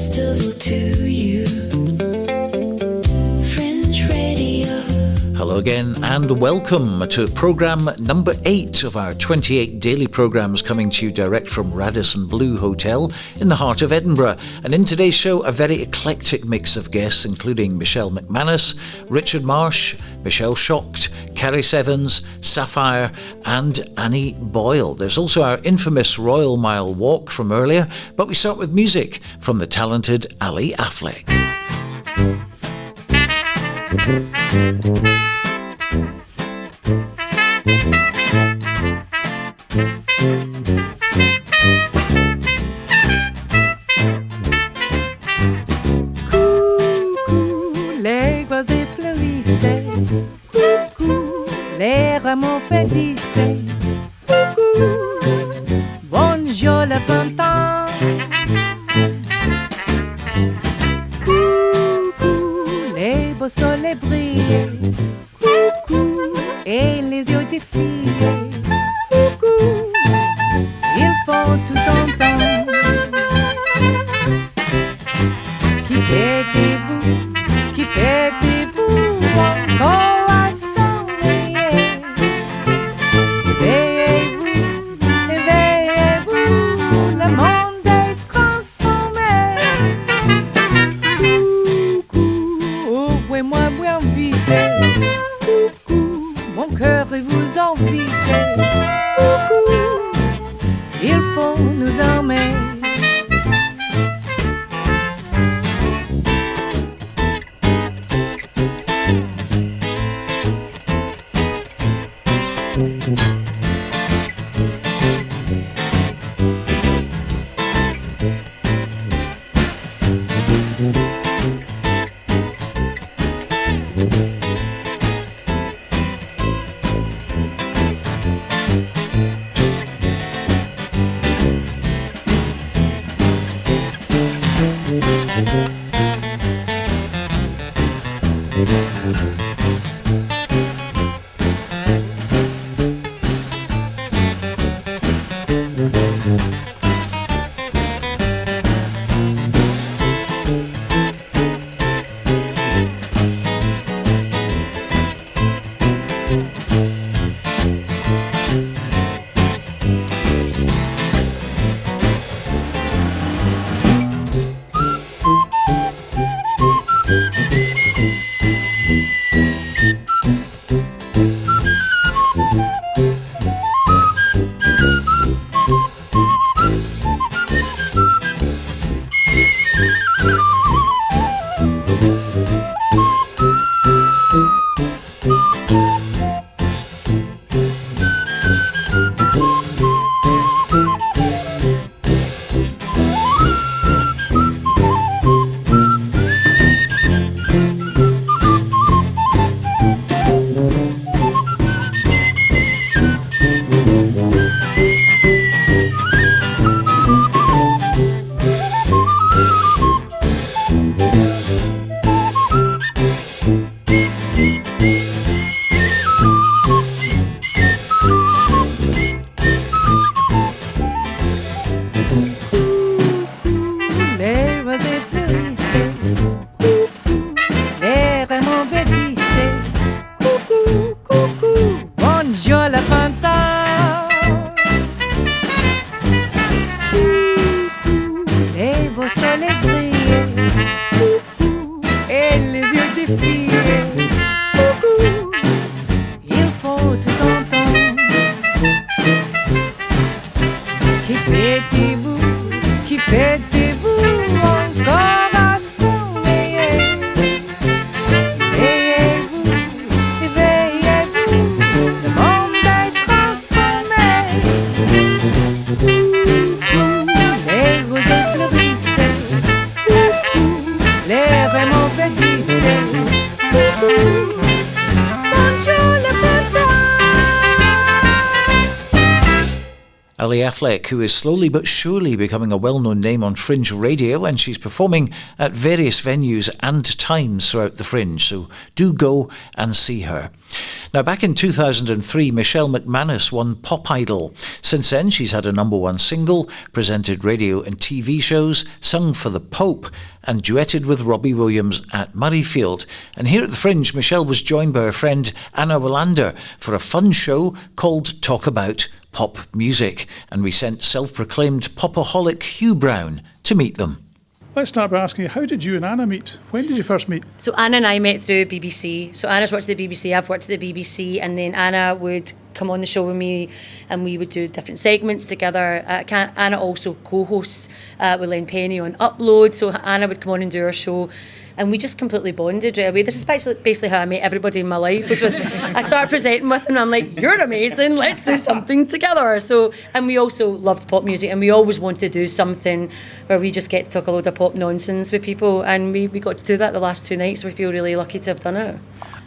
festival to you. Fringe Radio. Hello again and welcome to programme number 8 of our 28 daily programmes coming to you direct from Radisson Blu Hotel in the heart of Edinburgh. And in today's show, a very eclectic mix of guests including Michelle McManus, Richard Marsh, Michelle Shocked, Carys Evans, Sapphire and Annie Boyle. There's also our infamous Royal Mile walk from earlier, but we start with music from the talented Ali Affleck. Coucou, les rosés fleurissaient. Coucou, les rameaux fédissaient. Coucou, bonjour le printemps. Coucou, les beaux soleils brillaient. Coucou, et les yeux des filles. Coucou, il faut tout entendre. Qui fêtez-vous encore à s'ennuyer? Éveillez-vous, le monde est transformé. Coucou, ouvrez-moi bien vite. Coucou, mon cœur vous envie. Coucou, il faut nous armer. Affleck, who is slowly but surely becoming a well-known name on Fringe radio, and she's performing at various venues and times throughout the Fringe, so do go and see her. Now, back in 2003, Michelle McManus won Pop Idol. Since then, she's had a #1 single, presented radio and TV shows, sung for the Pope, and duetted with Robbie Williams at Murrayfield. And here at the Fringe, Michelle was joined by her friend Anna Wilander for a fun show called Talk About Pop Music. And we sent self-proclaimed popaholic Hugh Brown to meet them. Let's start by asking you, how did you and Anna meet? When did you first meet? So Anna and I met through BBC. So Anna's worked at the BBC, I've worked at the BBC, and then Anna would come on the show with me and we would do different segments together. Anna also co-hosts with Len Penny on Upload, so Anna would come on and do her show. And we just completely bonded right away. This is basically how I met everybody in my life. I started presenting with them and I'm like, you're amazing, let's do something together. So, and we also loved pop music and we always wanted to do something where we just get to talk a load of pop nonsense with people, and we got to do that the last 2 nights. We feel really lucky to have done it.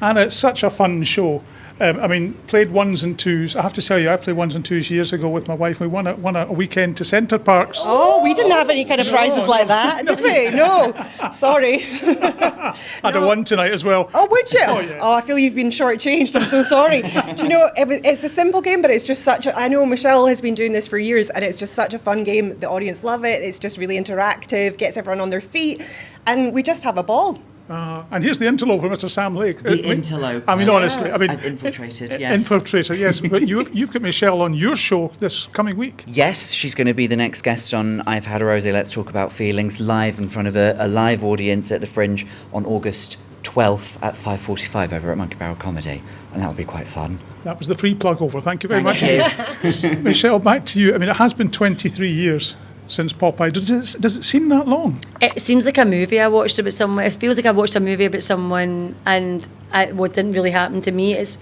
Anna, it's such a fun show. Played 1s and 2s. I have to tell you, I played 1s and 2s years ago with my wife. We won a weekend to Centre Parks. Oh, we didn't have any kind of prizes like that, did we? No, sorry. I had a 1 tonight as well. Oh, would you? Oh, yeah. Oh, I feel you've been shortchanged. I'm so sorry. Do you know, it's a simple game, but it's just I know Michelle has been doing this for years, and it's just such a fun game. The audience love it. It's just really interactive, gets everyone on their feet, and we just have a ball. And here's the interloper, Mr. Sam Lake. The interloper. Honestly, I've infiltrated, yes. Infiltrator, yes. But you've got Michelle on your show this coming week. Yes, she's going to be the next guest on I've Had a Rosé, Let's Talk About Feelings, live in front of a live audience at the Fringe on August 12th at 5:45 over at Monkey Barrel Comedy, and that will be quite fun. That was the free plug over. Thank you very much. Thank you. Michelle, back to you. It has been 23 years since Pop Idol. Does it seem that long? It seems like a movie I watched about someone. It feels like I watched a movie about someone and what didn't really happen to me. It's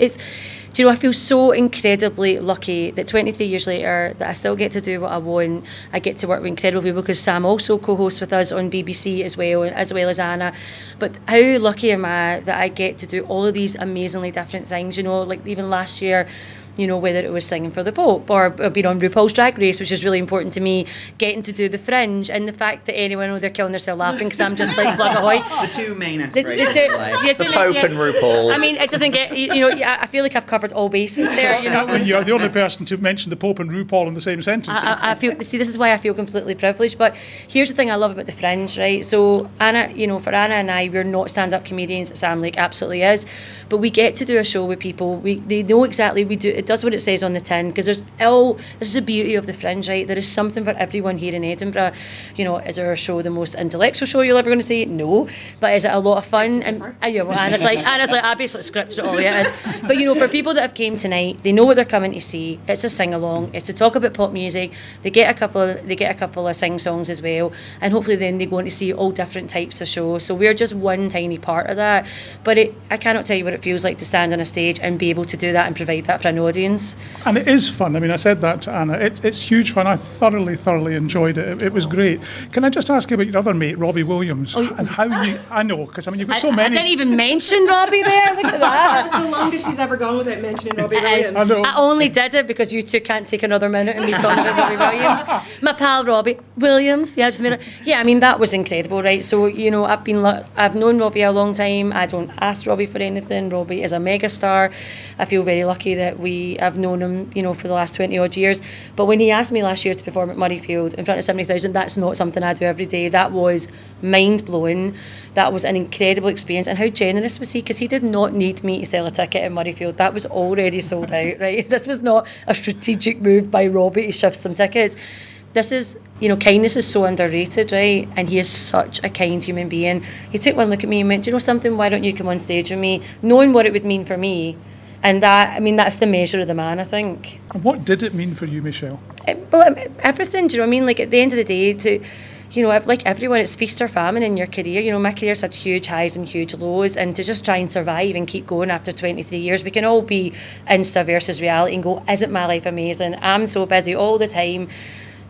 do you know, I feel so incredibly lucky that 23 years later that I still get to do what I want. I get to work with incredible people because Sam also co-hosts with us on BBC as well as Anna. But how lucky am I that I get to do all of these amazingly different things, you know, like even last year, you know, whether it was singing for the Pope or being on RuPaul's Drag Race, which is really important to me, getting to do the Fringe, and the fact that anyone, they're killing themselves laughing because I'm just like plug ahoy. The two main aspirations of life. The Pope and RuPaul. I mean, it doesn't get, you know, I feel like I've covered all bases there, you know. When you're the only person to mention the Pope and RuPaul in the same sentence. I feel, see, this is why I feel completely privileged. But here's the thing I love about the Fringe, right? So Anna, you know, for Anna and I, we're not stand-up comedians. Sam Lake absolutely is, but we get to do a show with people. They know exactly it does what it says on the tin, because this is the beauty of the Fringe, right? There is something for everyone here in Edinburgh. You know, is our show the most intellectual show you're ever going to see? No, but is it a lot of fun? And Anna's like I basically scripted it all. Yeah, it is. But you know, for people that have came tonight, they know what they're coming to see. It's a sing along. It's to talk about pop music. They get a couple of sing songs as well, and hopefully then they go on to see all different types of shows. So we're just one tiny part of that. But I cannot tell you what it feels like to stand on a stage and be able to do that and provide that for an audience. And it is fun. I said that to Anna. It's huge fun. I thoroughly enjoyed it. It was great. Can I just ask you about your other mate, Robbie Williams, and how you... I know, because you've got so many... I didn't even mention Robbie there. Look at that. That's the longest she's ever gone without mentioning Robbie Williams. I know. I only did it because you two can't take another minute and me talking about Robbie Williams. My pal Robbie Williams. Yeah, that was incredible, right? So, you know, I've known Robbie a long time. I don't ask Robbie for anything. Robbie is a megastar. I feel very lucky that I've known him, you know, for the last 20 odd years. But when he asked me last year to perform at Murrayfield in front of 70,000, that's not something I do every day. That was mind blowing. That was an incredible experience. And how generous was he? Because he did not need me to sell a ticket at Murrayfield. That was already sold out, right? This was not a strategic move by Robbie to shift some tickets. This is, you know, kindness is so underrated, right? And he is such a kind human being. He took one look at me and went, do you know something, why don't you come on stage with me? Knowing what it would mean for me. And that's the measure of the man, I think. And what did it mean for you, Michelle? Everything, do you know what I mean? Like, at the end of the day, you know, like everyone, it's feast or famine in your career. You know, my career's had huge highs and huge lows, and to just try and survive and keep going after 23 years, we can all be Insta versus reality and go, isn't my life amazing? I'm so busy all the time.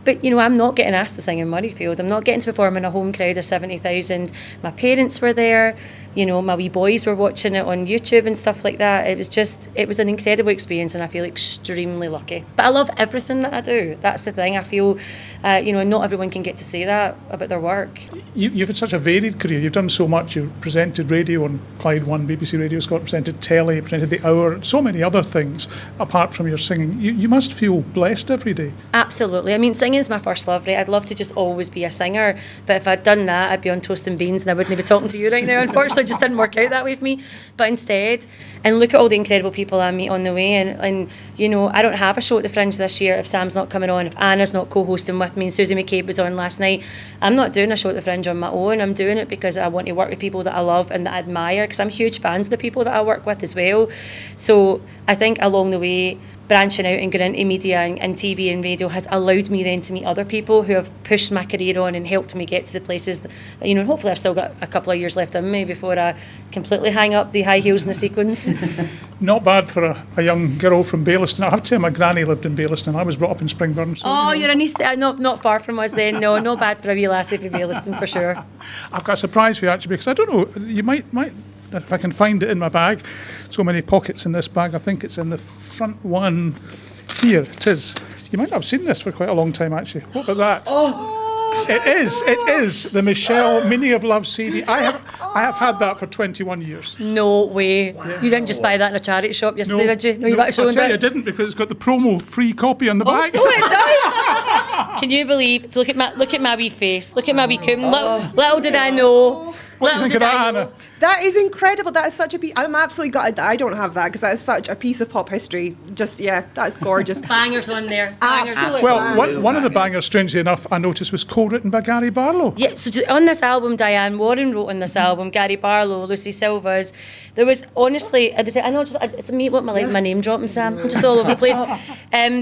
But, you know, I'm not getting asked to sing in Murrayfield. I'm not getting to perform in a home crowd of 70,000. My parents were there. my wee boys were watching it on YouTube and stuff like that. It was an incredible experience, and I feel extremely lucky. But I love everything that I do. That's the thing. I feel, not everyone can get to say that about their work. You've had such a varied career. You've done so much. You've presented radio on Clyde One, BBC Radio Scotland, presented telly, presented The Hour, so many other things apart from your singing. You must feel blessed every day. Absolutely. I mean, singing is my first love, right? I'd love to just always be a singer, but if I'd done that, I'd be on toast and beans and I wouldn't be talking to you right now. Unfortunately, it just didn't work out that way for me. But instead, and look at all the incredible people I meet on the way, and I don't have a show at the Fringe this year if Sam's not coming on, if Anna's not co-hosting with me, and Susie McCabe was on last night. I'm not doing a show at the Fringe on my own. I'm doing it because I want to work with people that I love and that I admire, because I'm huge fans of the people that I work with as well. So I think along the way, branching out and going into media and TV and radio has allowed me then to meet other people who have pushed my career on and helped me get to the places that, hopefully I've still got a couple of years left in me before I completely hang up the high heels and the sequins. Not bad for a young girl from Baillieston. I have to say my granny lived in Baillieston. I was brought up in Springburn. So, you're a niece, not far from us then. No, not bad for a wee lassie from Baillieston for sure. I've got a surprise for you actually, because I don't know, you might if I can find it in my bag. So many pockets in this bag. I think it's in the front one. Here it is. You might not have seen this for quite a long time actually. What about that? It is the Michelle Meaning of Love CD. I have had that for 21 years. No way. Wow. You didn't just buy that in a charity shop yesterday, did you? No, you actually I'll tell you I didn't, because it's got the promo free copy on the bag. So it does. Can you believe? Look at my wee face. Look at my wee coom. Little did I know. What do you think of that, Anna? That is incredible. That is such a piece. I'm absolutely gutted that I don't have that, because that is such a piece of pop history. That's gorgeous. Bangers on there. Bangers. Absolutely. Well, one of the bangers, strangely enough, I noticed was co-written by Gary Barlow. Yeah, so on this album, Diane Warren wrote on this album, Gary Barlow, Lucy Silvers. There was honestly, I know it's me, what my name dropping, Sam. I'm just all over the place.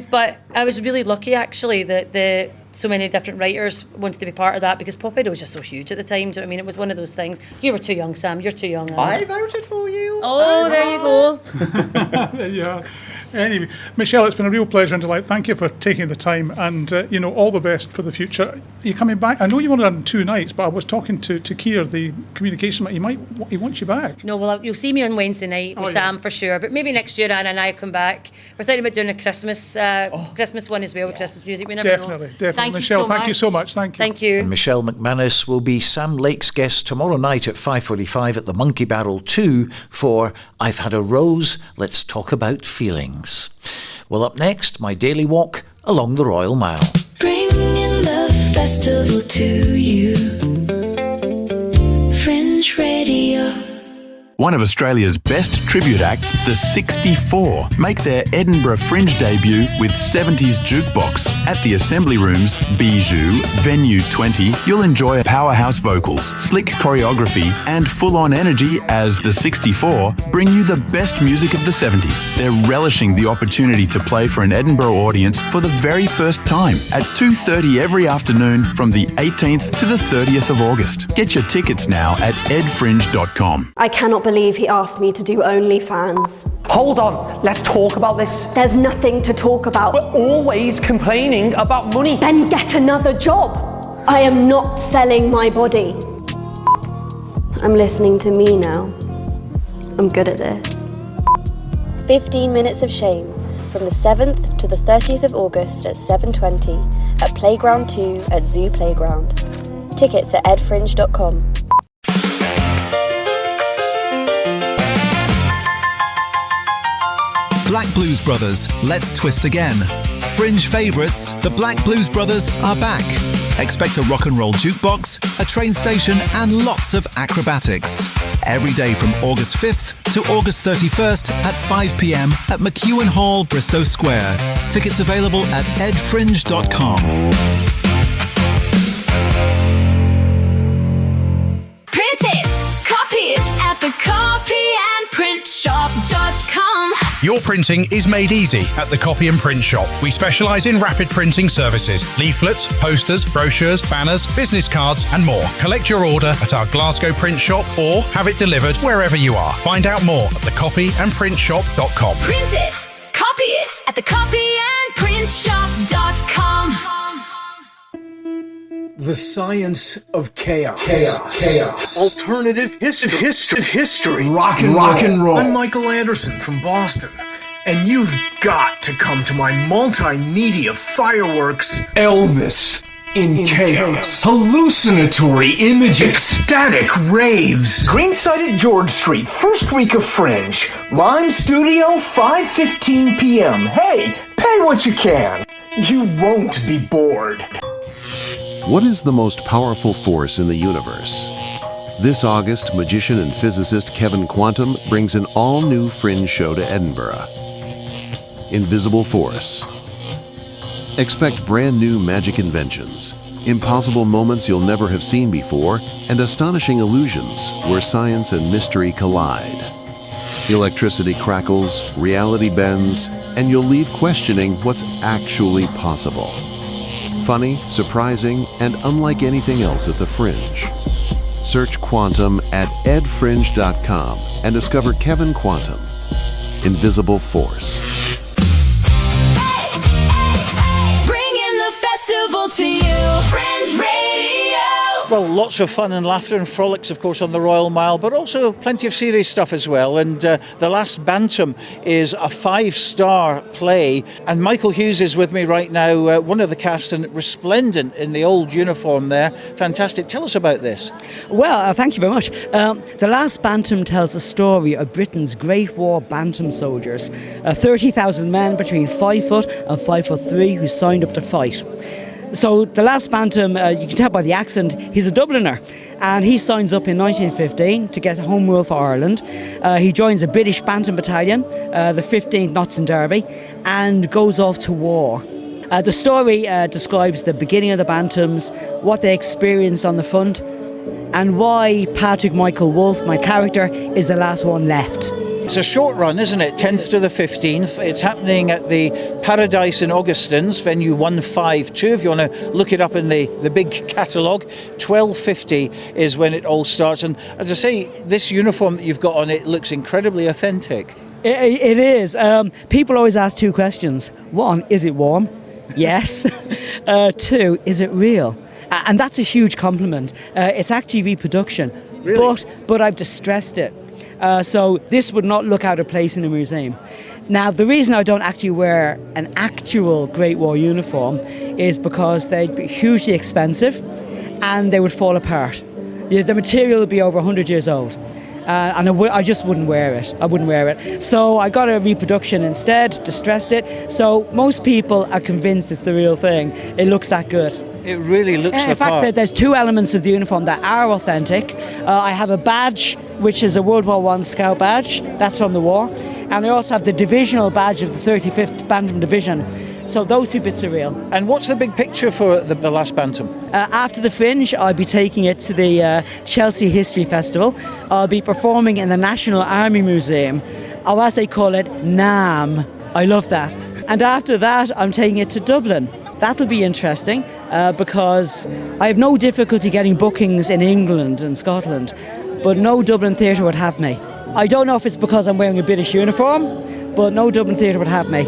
But I was really lucky actually that so many different writers wanted to be part of that, because Pop Idol was just so huge at the time. Do you know what I mean? It was one of those things. You were too young, Sam. You're too young. I voted for you. Oh, there you go. There you are. Anyway, Michelle, it's been a real pleasure and delight. Thank you for taking the time, and all the best for the future. Are you coming back? I know you wanted on 2 nights, but I was talking to Keir, the communication man. He wants you back. No, well, you'll see me on Wednesday night with Sam for sure. But maybe next year Anna and I come back. We're thinking about doing a Christmas one as well with Christmas music. We never know. Definitely. Michelle, thank you so much. Thank you. Thank you. And Michelle McManus will be Sam Lake's guest tomorrow night at 5:45 at the Monkey Barrel 2 for I've Had a Rose, Let's Talk About Feelings. Well, up next, my daily walk along the Royal Mile. Bringing the festival to you. Fringe Radio. One of Australia's best tribute acts, the 64, make their Edinburgh Fringe debut with 70s Jukebox. At the Assembly Rooms, Bijou, Venue 20, you'll enjoy powerhouse vocals, slick choreography, and full-on energy as the 64 bring you the best music of the 70s. They're relishing the opportunity to play for an Edinburgh audience for the very first time at 2:30 every afternoon from the 18th to the 30th of August. Get your tickets now at edfringe.com. I cannot believe he asked me to do OnlyFans. Hold on, let's talk about this. There's nothing to talk about. We're always complaining about money. Then get another job. I am not selling my body. I'm listening to me now. I'm good at this. 15 Minutes of Shame from the 7th to the 30th of August at 7:20 at Playground 2 at Zoo Playground. Tickets at edfringe.com. Black Blues Brothers, Let's Twist Again. Fringe favourites, the Black Blues Brothers are back. Expect a rock and roll jukebox, a train station and lots of acrobatics. Every day from August 5th to August 31st at 5 p.m. at McEwen Hall, Bristow Square. Tickets available at edfringe.com. Print it, copy it at the copyandprintshop.com. Your printing is made easy at the Copy and Print Shop. We specialise in rapid printing services, leaflets, posters, brochures, banners, business cards and more. Collect your order at our Glasgow print shop or have it delivered wherever you are. Find out more at thecopyandprintshop.com. Print it, copy it at the copyandprintshop.com. The science of chaos. Alternative history. Rock and roll. I'm Michael Anderson from Boston. And you've got to come to my multimedia fireworks Elvis in chaos. Hallucinatory images. Ecstatic raves. Greenside at George Street, first week of Fringe. Lime Studio, 5:15 p.m. Hey, pay what you can. You won't be bored. What is the most powerful force in the universe? This August, magician and physicist Kevin Quantum brings an all-new Fringe show to Edinburgh. Invisible Force. Expect brand new magic inventions, impossible moments you'll never have seen before, and astonishing illusions where science and mystery collide. Electricity crackles, reality bends, and you'll leave questioning what's actually possible. Funny, surprising, and unlike anything else at the Fringe. Search Quantum at edfringe.com and discover Kevin Quantum. Invisible Force. Bringing the festival to you, Fringe Radio. Well, lots of fun and laughter and frolics, of course, on the Royal Mile, but also plenty of serious stuff as well. And The Last Bantam is a 5-star play. And Michael Hughes is with me right now, one of the cast, and resplendent in the old uniform there. Fantastic. Tell us about this. Well, thank you very much. The Last Bantam tells a story of Britain's Great War Bantam soldiers, 30,000 men between 5 foot and 5'3" who signed up to fight. So the Last Bantam, you can tell by the accent, he's a Dubliner, and he signs up in 1915 to get home rule for Ireland. He joins a British Bantam battalion, the 15th Notts and Derby, and goes off to war. The story describes the beginning of the Bantams, what they experienced on the front, and why Patrick Michael Wolfe, my character, is the last one left. It's a short run, isn't it? 10th to the 15th. It's happening at the Paradise in Augustins, venue 152. If you want to look it up in the big catalogue, 12:50 is when it all starts. And as I say, this uniform that you've got on, it looks incredibly authentic. It is. People always ask 2 questions. 1, is it warm? Yes. 2, is it real? And that's a huge compliment. It's actually reproduction. Really? But I've distressed it. So this would not look out of place in a museum. Now, the reason I don't actually wear an actual Great War uniform is because they'd be hugely expensive and they would fall apart. The material would be over 100 years old. And I just wouldn't wear it. I wouldn't wear it. So I got a reproduction instead, distressed it. So most people are convinced it's the real thing. It looks that good. It really looks the part. In fact, there's 2 elements of the uniform that are authentic. I have a badge, which is a World War I Scout badge. That's from the war. And I also have the divisional badge of the 35th Bantam Division. So those 2 bits are real. And what's the big picture for the Last Bantam? After the Fringe, I'll be taking it to the Chelsea History Festival. I'll be performing in the National Army Museum, or as they call it, NAM. I love that. And after that, I'm taking it to Dublin. That'll be interesting because I have no difficulty getting bookings in England and Scotland, but no Dublin theatre would have me. I don't know if it's because I'm wearing a British uniform, but no Dublin theatre would have me.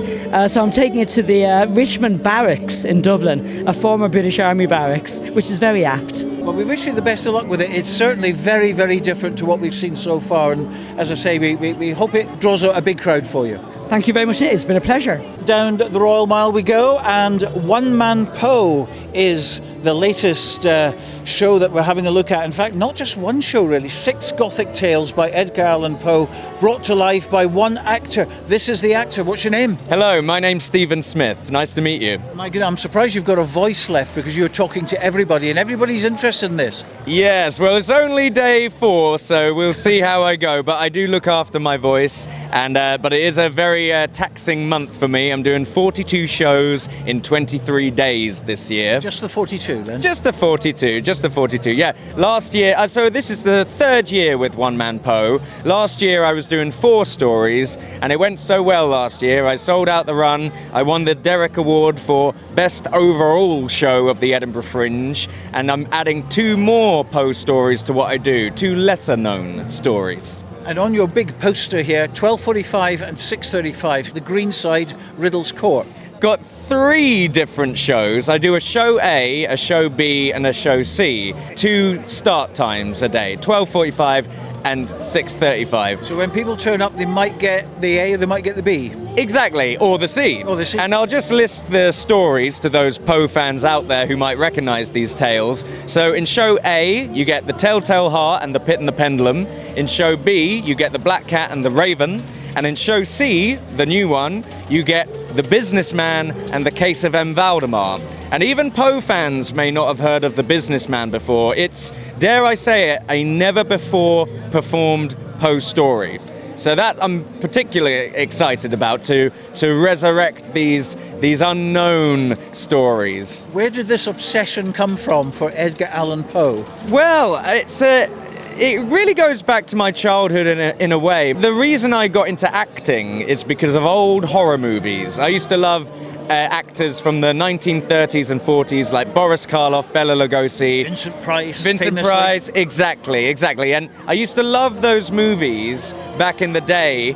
So I'm taking it to the Richmond Barracks in Dublin, a former British Army barracks, which is very apt. Well, we wish you the best of luck with it. It's certainly very, very different to what we've seen so far, and as I say, we hope it draws a big crowd for you. Thank you very much. It's been a pleasure. Down the Royal Mile we go, and One Man Poe is the latest show that we're having a look at. In fact, not just one show really, 6 Gothic tales by Edgar Allan Poe, brought to life by one actor. This is the actor. What's your name? Hello, my name's Stephen Smith. Nice to meet you. My goodness, I'm surprised you've got a voice left because you're talking to everybody and everybody's interested in this. Yes, well, it's only day 4, so we'll see how I go, but I do look after my voice, and but it is a very taxing month for me. I'm doing 42 shows in 23 days this year. Just the 42 then? Just the 42, yeah. Last year, so this is the 3rd year with One Man Poe. Last year I was doing 4 stories, and it went so well last year. I sold out the run. I won the Derrick Award for Best Overall Show of the Edinburgh Fringe, and I'm adding 2 more Poe stories to what I do, 2 lesser known stories. And on your big poster here, 12:45 and 6:35, the Greenside Riddles Court. got 3 different shows. I do a show A, a show B, and a show C. 2 start times a day, 12:45 and 6:35. So when people turn up, they might get the A or they might get the B? Exactly, or the C. Or the C. And I'll just list the stories to those Poe fans out there who might recognise these tales. So in show A, you get the Telltale Heart and the Pit and the Pendulum. In show B, you get the Black Cat and the Raven. And in show C, the new one, you get The Businessman and The Case of M. Valdemar. And even Poe fans may not have heard of The Businessman before. It's, dare I say it, a never-before-performed Poe story. So that I'm particularly excited about, to resurrect these unknown stories. Where did this obsession come from for Edgar Allan Poe? Well, it really goes back to my childhood in a way. The reason I got into acting is because of old horror movies. I used to love actors from the 1930s and 40s like Boris Karloff, Bela Lugosi. Vincent Price. Exactly. And I used to love those movies back in the day,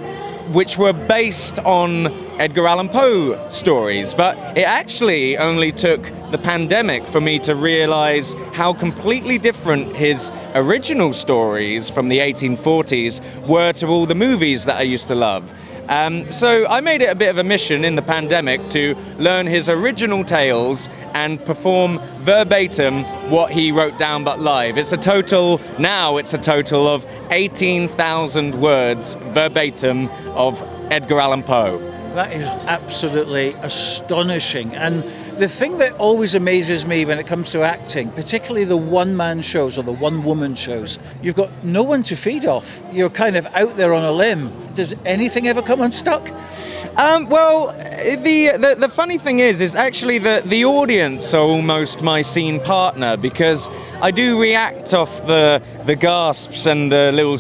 which were based on Edgar Allan Poe stories. But it actually only took the pandemic for me to realise how completely different his original stories from the 1840s were to all the movies that I used to love. So I made it a bit of a mission in the pandemic to learn his original tales and perform verbatim what he wrote down but live. It's a total of 18,000 words verbatim of Edgar Allan Poe. That is absolutely astonishing. And the thing that always amazes me when it comes to acting, particularly the one-man shows or the one-woman shows, you've got no one to feed off. You're kind of out there on a limb. Does anything ever come unstuck? Well, the funny thing is actually the audience are almost my scene partner, because I do react off the gasps and the little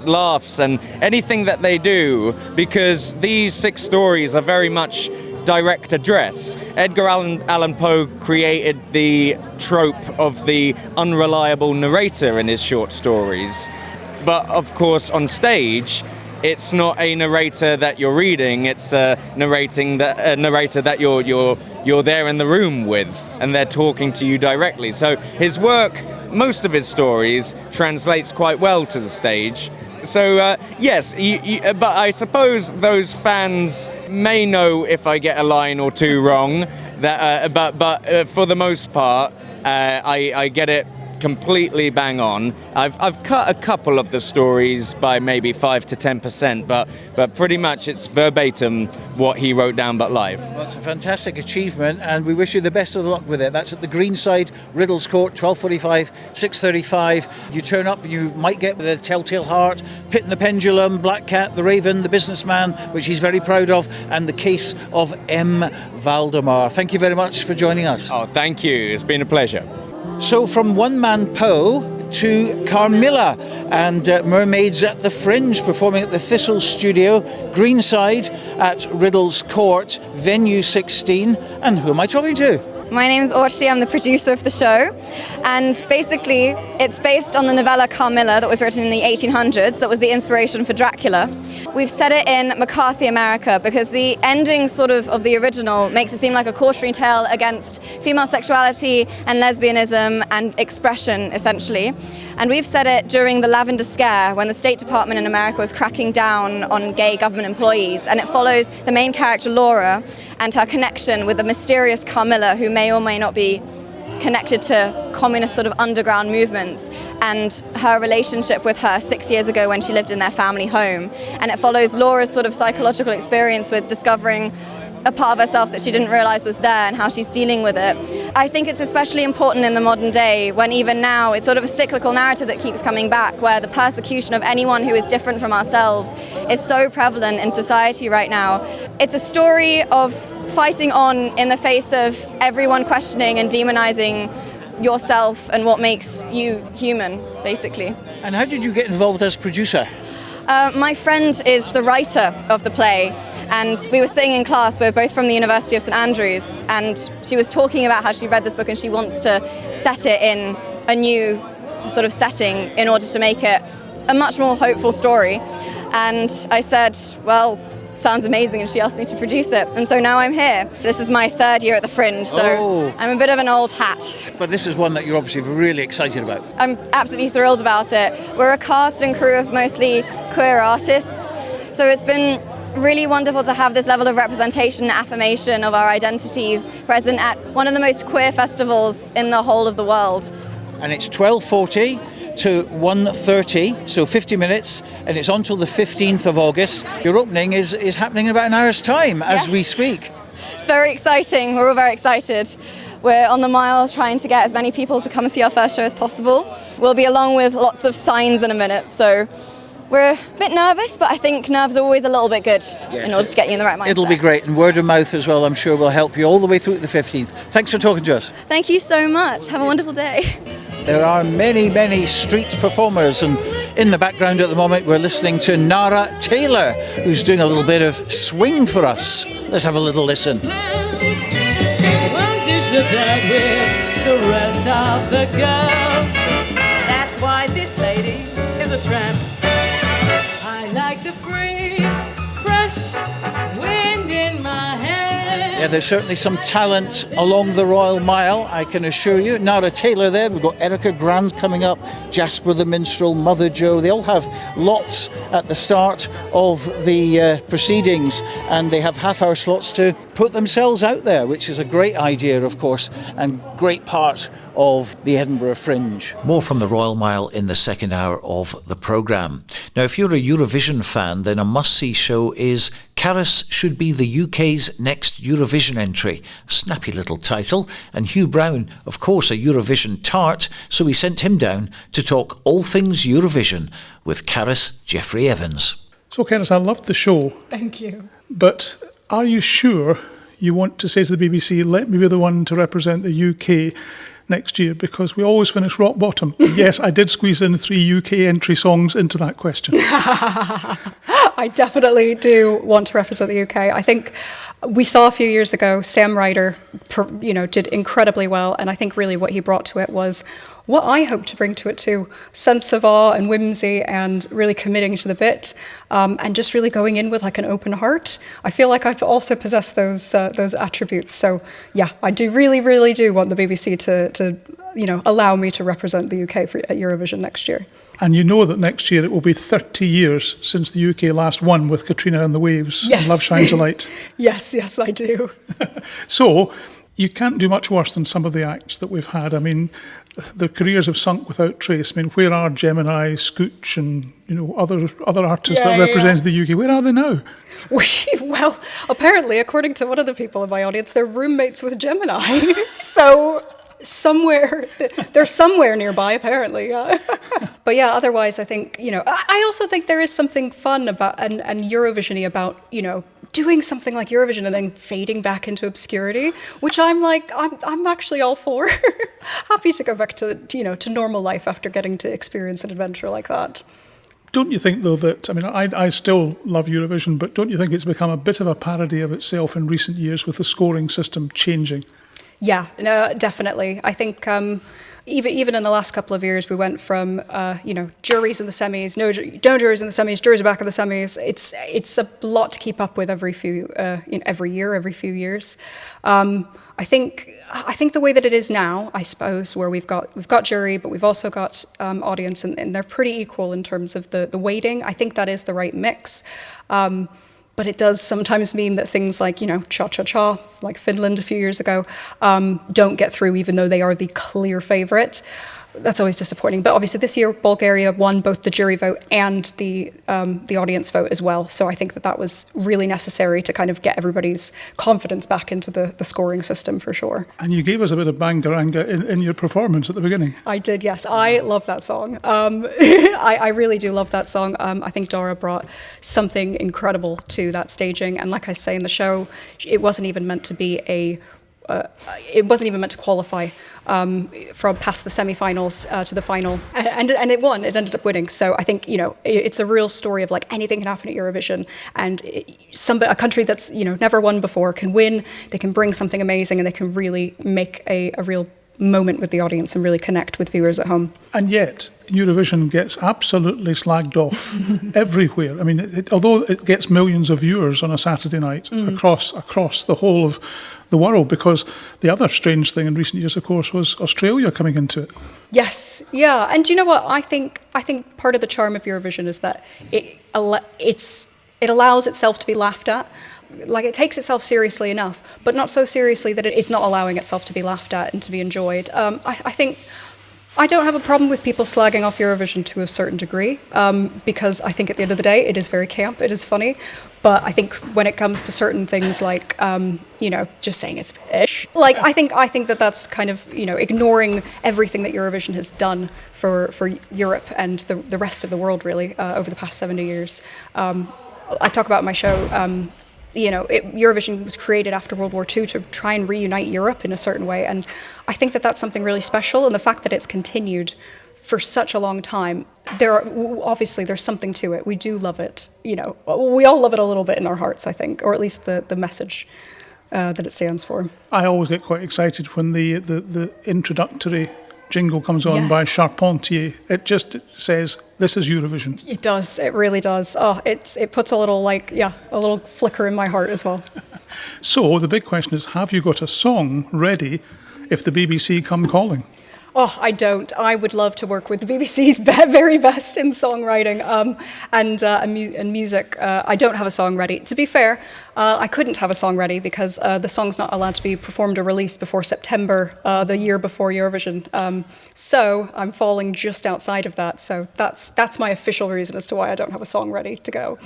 laughs and anything that they do, because these 6 stories are very much direct address. Edgar Allan Poe created the trope of the unreliable narrator in his short stories. But of course on stage, it's not a narrator that you're reading, it's a narrator that you're there in the room with, and they're talking to you directly. So his work, most of his stories, translates quite well to the stage. So yes, but I suppose those fans may know if I get a line or 2 wrong. But for the most part, I get it completely bang on. I've cut a couple of the stories by maybe 5 to 10%, but pretty much it's verbatim what he wrote down but live. Well, it's a fantastic achievement, and we wish you the best of luck with it. That's at the Greenside, Riddles Court, 12:45, 6:35. You turn up and you might get the Telltale Heart, Pit and the Pendulum, Black Cat, the Raven, the Businessman, which he's very proud of, and the Case of M. Valdemar. Thank you very much for joining us. Oh, thank you. It's been a pleasure. So from one-man Poe to Carmilla and Mermaids at the Fringe, performing at the Thistle Studio, Greenside at Riddles Court, venue 16. And who am I talking to? My name's Orchi, I'm the producer of the show, and basically it's based on the novella Carmilla that was written in the 1800s, that was the inspiration for Dracula. We've set it in McCarthy America because the ending of the original makes it seem like a cautionary tale against female sexuality and lesbianism and expression, essentially. And we've set it during the Lavender Scare, when the State Department in America was cracking down on gay government employees, and it follows the main character Laura and her connection with the mysterious Carmilla, who may or may not be connected to communist underground movements, and her relationship with her 6 years ago when she lived in their family home. And it follows Laura's psychological experience with discovering a part of herself that she didn't realise was there and how she's dealing with it. I think it's especially important in the modern day, when even now it's a cyclical narrative that keeps coming back, where the persecution of anyone who is different from ourselves is so prevalent in society right now. It's a story of fighting on in the face of everyone questioning and demonising yourself and what makes you human, basically. And how did you get involved as producer? My friend is the writer of the play, and we were sitting in class. We're both from the University of St Andrews, and she was talking about how she read this book and she wants to set it in a new setting in order to make it a much more hopeful story. And I said, well, sounds amazing, and she asked me to produce it. And so now I'm here. This is my 3rd year at the Fringe, so I'm a bit of an old hat. But this is one that you're obviously really excited about. I'm absolutely thrilled about it. We're a cast and crew of mostly queer artists, so it's been really wonderful to have this level of representation and affirmation of our identities present at one of the most queer festivals in the whole of the world. And it's 12:40 to 1:30, so 50 minutes, and it's on till the 15th of August. Your opening is happening in about an hour's time as we speak. It's very exciting. We're all very excited. We're on the mile trying to get as many people to come and see our first show as possible. We'll be along with lots of signs in a minute, so we're a bit nervous, but I think nerves are always a little bit good in order to get you in the right mindset. It'll be great, and word of mouth as well, I'm sure, will help you all the way through to the 15th. Thanks for talking to us. Thank you so much. Have a wonderful day. There are many, many street performers, and in the background at the moment we're listening to Nara Taylor, who's doing a little bit of swing for us. Let's have a little listen. With the rest of the girls. That's why this lady is a tramp. I like the free, fresh wind in my hair. Yeah, there's certainly some talent along the Royal Mile, I can assure you. Nara Taylor there, we've got Erica Grant coming up, Jasper the Minstrel, Mother Joe. They all have lots at the start of the proceedings, and they have half-hour slots to put themselves out there, which is a great idea, of course, and great part of the Edinburgh Fringe. More from the Royal Mile in the second hour of the programme. Now, if you're a Eurovision fan, then a must-see show is Carys Should Be the UK's Next Eurovision Entry. Snappy little title. And Hugh Brown, of course, a Eurovision tart, so we sent him down to talk all things Eurovision with Carys Jeffrey Evans. So, Carys, I loved the show. Thank you. But are you sure you want to say to the BBC, let me be the one to represent the UK next year? Because we always finish rock bottom. Yes, I did squeeze in 3 UK entry songs into that question. I definitely do want to represent the UK. I think we saw a few years ago, Sam Ryder, did incredibly well. And I think really what he brought to it was what I hope to bring to it too, sense of awe and whimsy and really committing to the bit, and just really going in with like an open heart. I feel like I've also possessed those attributes. So yeah, I do really do want the BBC to allow me to represent the UK at Eurovision next year. And you know that next year it will be 30 years since the UK last won with Katrina and the Waves. Yes. And Love Shines a Light. Yes, I do. So you can't do much worse than some of the acts that we've had. I mean, their careers have sunk without trace. I mean, where are Gemini, Scooch, and other artists that represent the UK? Where are they now? Well, apparently, according to one of the people in my audience, they're roommates with Gemini. So they're somewhere nearby, apparently. But yeah, otherwise, I think I also think there is something fun about and Eurovision-y about doing something like Eurovision and then fading back into obscurity, which I'm actually all for. Happy to go back to to normal life after getting to experience an adventure like that. Don't you think, though, that, I still love Eurovision, but don't you think it's become a bit of a parody of itself in recent years with the scoring system changing? Yeah, no, definitely. I think even in the last couple of years, we went from juries in the semis, no juries in the semis, juries back in the semis. It's a lot to keep up with every few years. I think the way that it is now, I suppose, where we've got jury, but we've also got audience, and they're pretty equal in terms of the weighting. I think that is the right mix. But it does sometimes mean that things like, cha-cha-cha, like Finland a few years ago, don't get through even though they are the clear favourite. That's always disappointing. But obviously this year, Bulgaria won both the jury vote and the audience vote as well. So I think that was really necessary to kind of get everybody's confidence back into the scoring system for sure. And you gave us a bit of bangaranga in your performance at the beginning. I did, yes. I love that song. I really do love that song. I think Dara brought something incredible to that staging. And like I say in the show, it wasn't even meant to be it wasn't even meant to qualify from past the semi-finals to the final, and it won. It ended up winning. So I think it's a real story of like anything can happen at Eurovision, and a country that's never won before can win. They can bring something amazing, and they can really make a real moment with the audience and really connect with viewers at home. And yet, Eurovision gets absolutely slagged off everywhere. I mean, although it gets millions of viewers on a Saturday night across the whole of the world, because the other strange thing in recent years, of course, was Australia coming into it. Yes, yeah, and do you know what? I think part of the charm of Eurovision is that it allows itself to be laughed at. Like, it takes itself seriously enough, but not so seriously that it's not allowing itself to be laughed at and to be enjoyed. I think I don't have a problem with people slagging off Eurovision to a certain degree, because I think at the end of the day, it is very camp, it is funny. But I think when it comes to certain things like, just saying it's ish, like, I think that's kind of, ignoring everything that Eurovision has done for Europe and the rest of the world, really, over the past 70 years. I talk about in my show, Eurovision was created after World War II to try and reunite Europe in a certain way, and I think that that's something really special, and the fact that it's continued for such a long time, there's something to it. We do love it, we all love it a little bit in our hearts, I think, or at least the message that it stands for. I always get quite excited when the introductory jingle comes on by Charpentier. It just says, "This is Eurovision." It does. It really does. Oh, it puts a little flicker in my heart as well. So the big question is, have you got a song ready if the BBC come calling? Oh, I don't. I would love to work with the BBC's very best in songwriting and music. I don't have a song ready. To be fair, I couldn't have a song ready because the song's not allowed to be performed or released before September, the year before Eurovision. So I'm falling just outside of that. So that's my official reason as to why I don't have a song ready to go.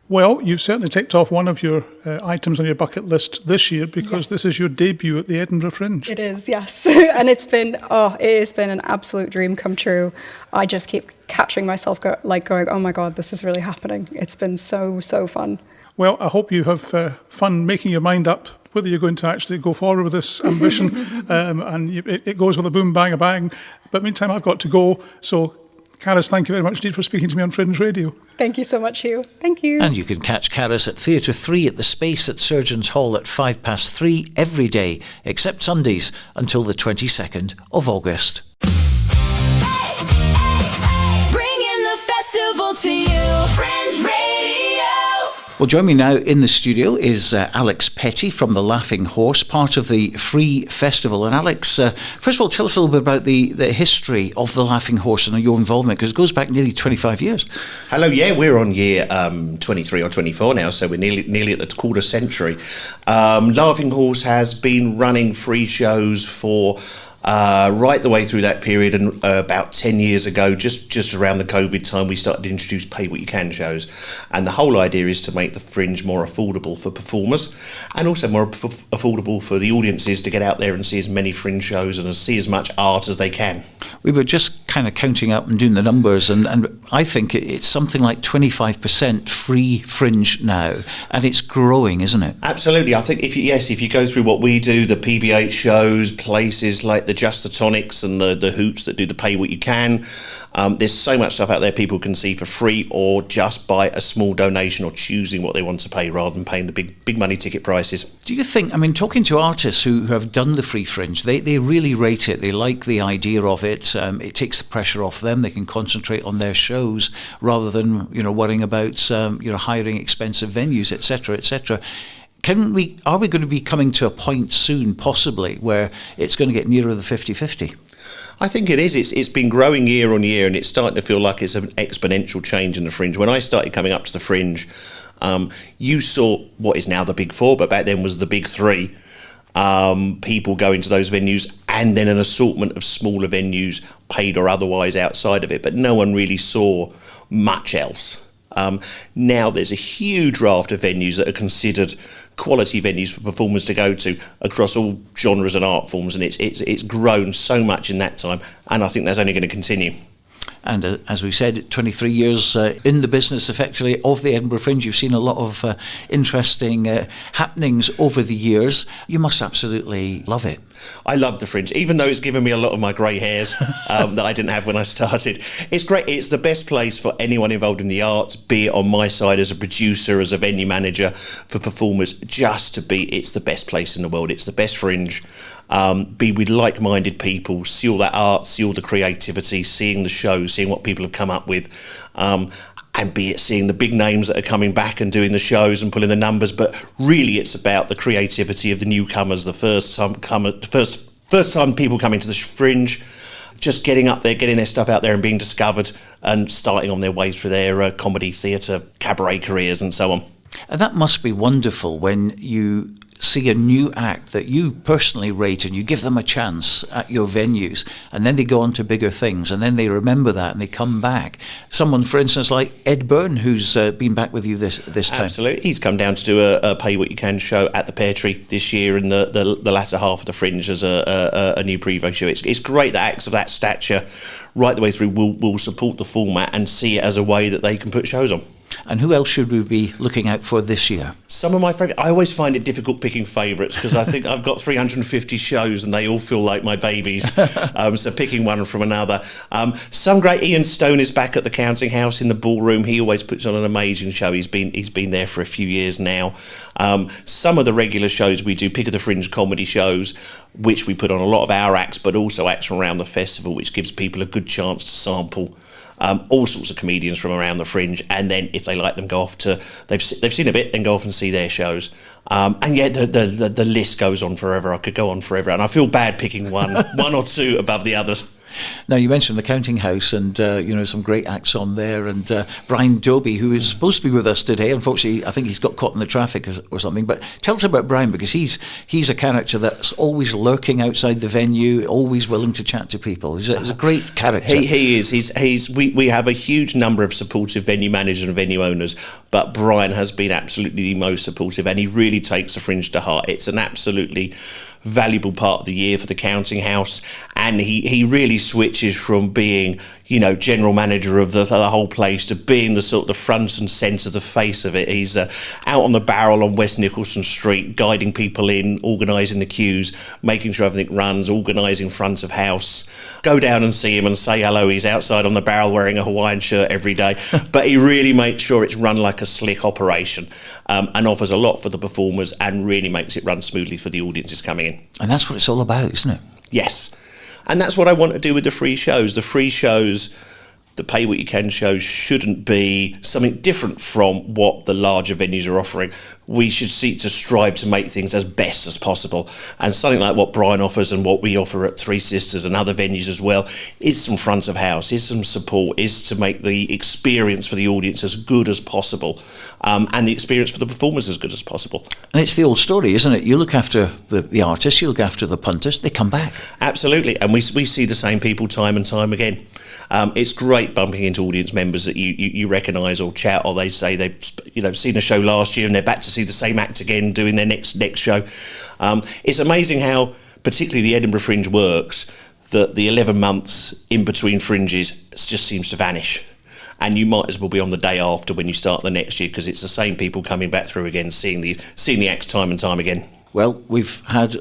Well, you've certainly ticked off one of your items on your bucket list this year, because this is your debut at the Edinburgh Fringe. It is, yes. And it has been an absolute dream come true. I just keep catching myself going, oh my God, this is really happening. It's been so fun. Well, I hope you have fun making your mind up whether you're going to actually go forward with this ambition. It goes with a boom, bang, a bang. But meantime, I've got to go. So, Carys, thank you very much indeed for speaking to me on Fringe Radio. Thank you so much, Hugh. Thank you. And you can catch Carys at Theatre 3 at the Space at Surgeons Hall at 3:05 every day, except Sundays, until the 22nd of August. Bringing the festival to you, Fringe Radio. Well, join me now in the studio is Alex Petty from The Laughing Horse, part of the Free Festival. And Alex, first of all, tell us a little bit about the history of The Laughing Horse and your involvement, because it goes back nearly 25 years. Hello, yeah, we're on year 23 or 24 now, so we're nearly at the quarter century. Laughing Horse has been running free shows for right the way through that period, and about 10 years ago, just around the COVID time, we started to introduce pay what you can shows, and the whole idea is to make the Fringe more affordable for performers and also more affordable for the audiences to get out there and see as many Fringe shows and see as much art as they can. We were just kind of counting up and doing the numbers, and I think it's something like 25% free Fringe now, and it's growing, isn't it? Absolutely. I think if you go through what we do, the PBH shows, places like the Just the Tonics and the Hoots that do the pay what you can, there's so much stuff out there people can see for free or just by a small donation or choosing what they want to pay rather than paying the big money ticket prices. Do you think, talking to artists who have done the free Fringe, they really rate it, they like the idea of it, it takes the pressure off them, they can concentrate on their shows rather than worrying about hiring expensive venues, etc., etc. Are we going to be coming to a point soon, possibly, where it's going to get nearer the 50-50? I think it is. It's been growing year on year, and it's starting to feel like it's an exponential change in the Fringe. When I started coming up to the Fringe, you saw what is now the Big Four, but back then was the Big Three. People going to those venues, and then an assortment of smaller venues, paid or otherwise, outside of it, but no one really saw much else. Now there's a huge raft of venues that are considered quality venues for performers to go to across all genres and art forms, and it's grown so much in that time, and I think that's only going to continue. And as we said, 23 years in the business, effectively, of the Edinburgh Fringe. You've seen a lot of interesting happenings over the years. You must absolutely love it. I love the Fringe, even though it's given me a lot of my grey hairs that I didn't have when I started. It's great. It's the best place for anyone involved in the arts, be it on my side as a producer, as a venue manager, for performers, just to be. It's the best place in the world. It's the best Fringe. Be with like-minded people, see all that art, see all the creativity, seeing the shows, seeing what people have come up with. And be it seeing the big names that are coming back and doing the shows and pulling the numbers, but really it's about the creativity of the newcomers, the first time people come into the Fringe, just getting up there, getting their stuff out there and being discovered and starting on their way through their comedy, theatre, cabaret careers and so on. And that must be wonderful when you see a new act that you personally rate and you give them a chance at your venues, and then they go on to bigger things, and then they remember that and they come back. Someone, for instance, like Ed Byrne, who's been back with you this time. Absolutely. He's come down to do a Pay What You Can show at the Pear Tree this year in the latter half of the Fringe as a new preview show. It's great that acts of that stature right the way through will support the format and see it as a way that they can put shows on. And who else should we be looking out for this year? Some of my favourites. I always find it difficult picking favourites because I think I've got 350 shows and they all feel like my babies. So picking one from another. Some great. Ian Stone is back at the Counting House in the ballroom. He always puts on an amazing show. He's been there for a few years now. Some of the regular shows we do, Pick of the Fringe comedy shows, which we put on a lot of our acts, but also acts from around the festival, which gives people a good chance to sample all sorts of comedians from around the Fringe, and then if they like them, go off to they've seen a bit, then go off and see their shows. And yet the list goes on forever. I could go on forever, and I feel bad picking one or two above the others. Now, you mentioned the Counting House and, some great acts on there. And Brian Doby, who is supposed to be with us today, unfortunately, I think he's got caught in the traffic or something. But tell us about Brian, because he's a character that's always lurking outside the venue, always willing to chat to people. He's a great character. He is. We have a huge number of supportive venue managers and venue owners, but Brian has been absolutely the most supportive, and he really takes the Fringe to heart. It's an absolutely valuable part of the year for the Counting House, and he really switches from being general manager of the whole place to being the sort of the front and centre, the face of it. He's out on the barrel on West Nicholson Street, guiding people in, organising the queues, making sure everything runs, organising front of house. Go down and see him and say hello. He's outside on the barrel wearing a Hawaiian shirt every day, but he really makes sure it's run like a slick operation, and offers a lot for the performers and really makes it run smoothly for the audiences coming in. And that's what it's all about, isn't it? Yes. And that's what I want to do with the free shows. The free shows, the Pay What You Can shows, shouldn't be something different from what the larger venues are offering. We should seek to strive to make things as best as possible. And something like what Brian offers and what we offer at Three Sisters and other venues as well is some front of house, is some support, is to make the experience for the audience as good as possible, and the experience for the performers as good as possible. And it's the old story, isn't it? You look after the artists, you look after the punters, they come back. Absolutely. And we see the same people time and time again. It's great bumping into audience members that you recognise or chat, or they say they've seen a show last year and they're back to see the same act again doing their next show. It's amazing how particularly the Edinburgh Fringe works, that the 11 months in between Fringes just seems to vanish. And you might as well be on the day after when you start the next year, because it's the same people coming back through again, seeing the acts time and time again. Well, we've had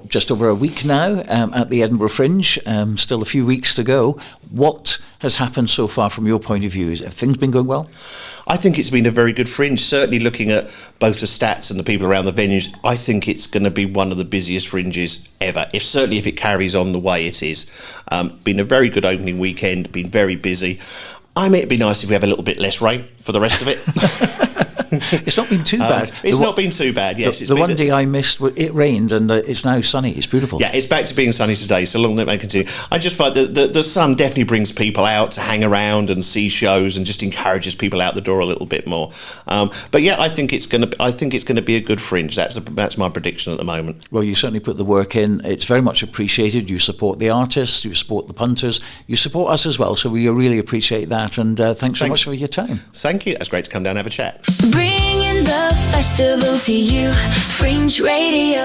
just over a week now at the Edinburgh Fringe, still a few weeks to go. What has happened so far from your point of view? Have things been going well? I think it's been a very good Fringe. Certainly looking at both the stats and the people around the venues, I think it's going to be one of the busiest Fringes ever, if it carries on the way it is. Been a very good opening weekend, been very busy. It'd be nice if we have a little bit less rain for the rest of it. It's not been too bad. It's not been too bad, yes. The one day I missed, it rained and it's now sunny. It's beautiful. Yeah, it's back to being sunny today, so long that it may continue. I just find that the sun definitely brings people out to hang around and see shows and just encourages people out the door a little bit more. But yeah, I think it's going to be a good Fringe. That's my prediction at the moment. Well, you certainly put the work in. It's very much appreciated. You support the artists, you support the punters, you support us as well, so we really appreciate that, and thanks so much for your time. Thank you. It's great to come down and have a chat. bringing the festival to you. Fringe Radio.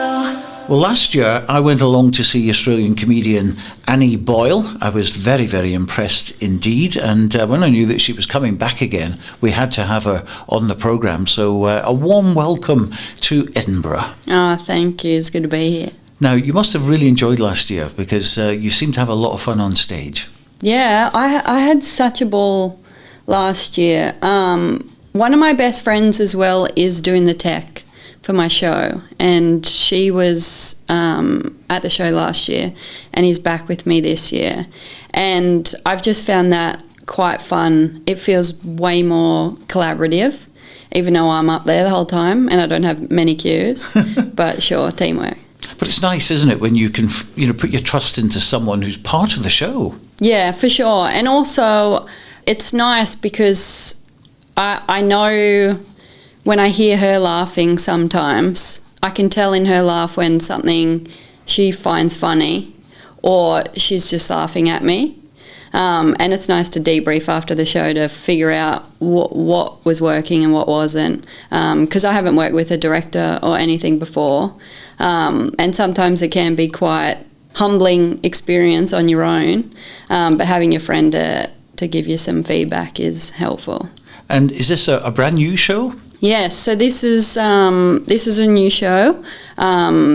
Well, last year I went along to see Australian comedian Annie Boyle. I was very, very impressed indeed. And when I knew that she was coming back again, we had to have her on the programme. So a warm welcome to Edinburgh. Oh, thank you. It's good to be here. Now, you must have really enjoyed last year because you seem to have a lot of fun on stage. Yeah, I had such a ball last year. One of my best friends as well is doing the tech for my show, and she was at the show last year and he's back with me this year, and I've just found that quite fun. It feels way more collaborative, even though I'm up there the whole time and I don't have many cues. But sure, teamwork. But it's nice, isn't it, when you can put your trust into someone who's part of the show. Yeah, for sure. And also it's nice because I know when I hear her laughing sometimes, I can tell in her laugh when something she finds funny or she's just laughing at me. And it's nice to debrief after the show to figure out what was working and what wasn't. Because I haven't worked with a director or anything before. And sometimes it can be quite humbling experience on your own. But having your friend to give you some feedback is helpful. And is this a brand new show? Yes, so this is a new show,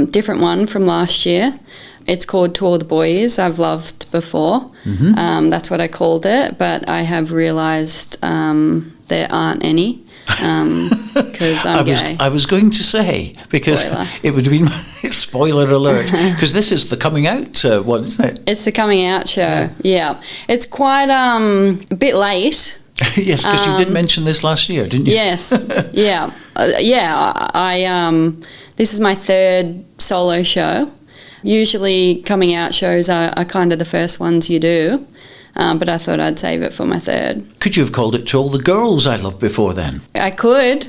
different one from last year. It's called To All the Boys I've Loved Before. Mm-hmm. That's what I called it, but I have realised there aren't any because I'm gay. I was going to say, because Spoiler. It would have been, spoiler alert, because this is the coming out one, isn't it? It's the coming out show, yeah. It's quite a bit late. Yes, because you did mention this last year, didn't you? Yes, yeah. I this is my third solo show. Usually coming out shows are kind of the first ones you do, but I thought I'd save it for my third. Could you have called it To All the Girls I Loved Before then? I could.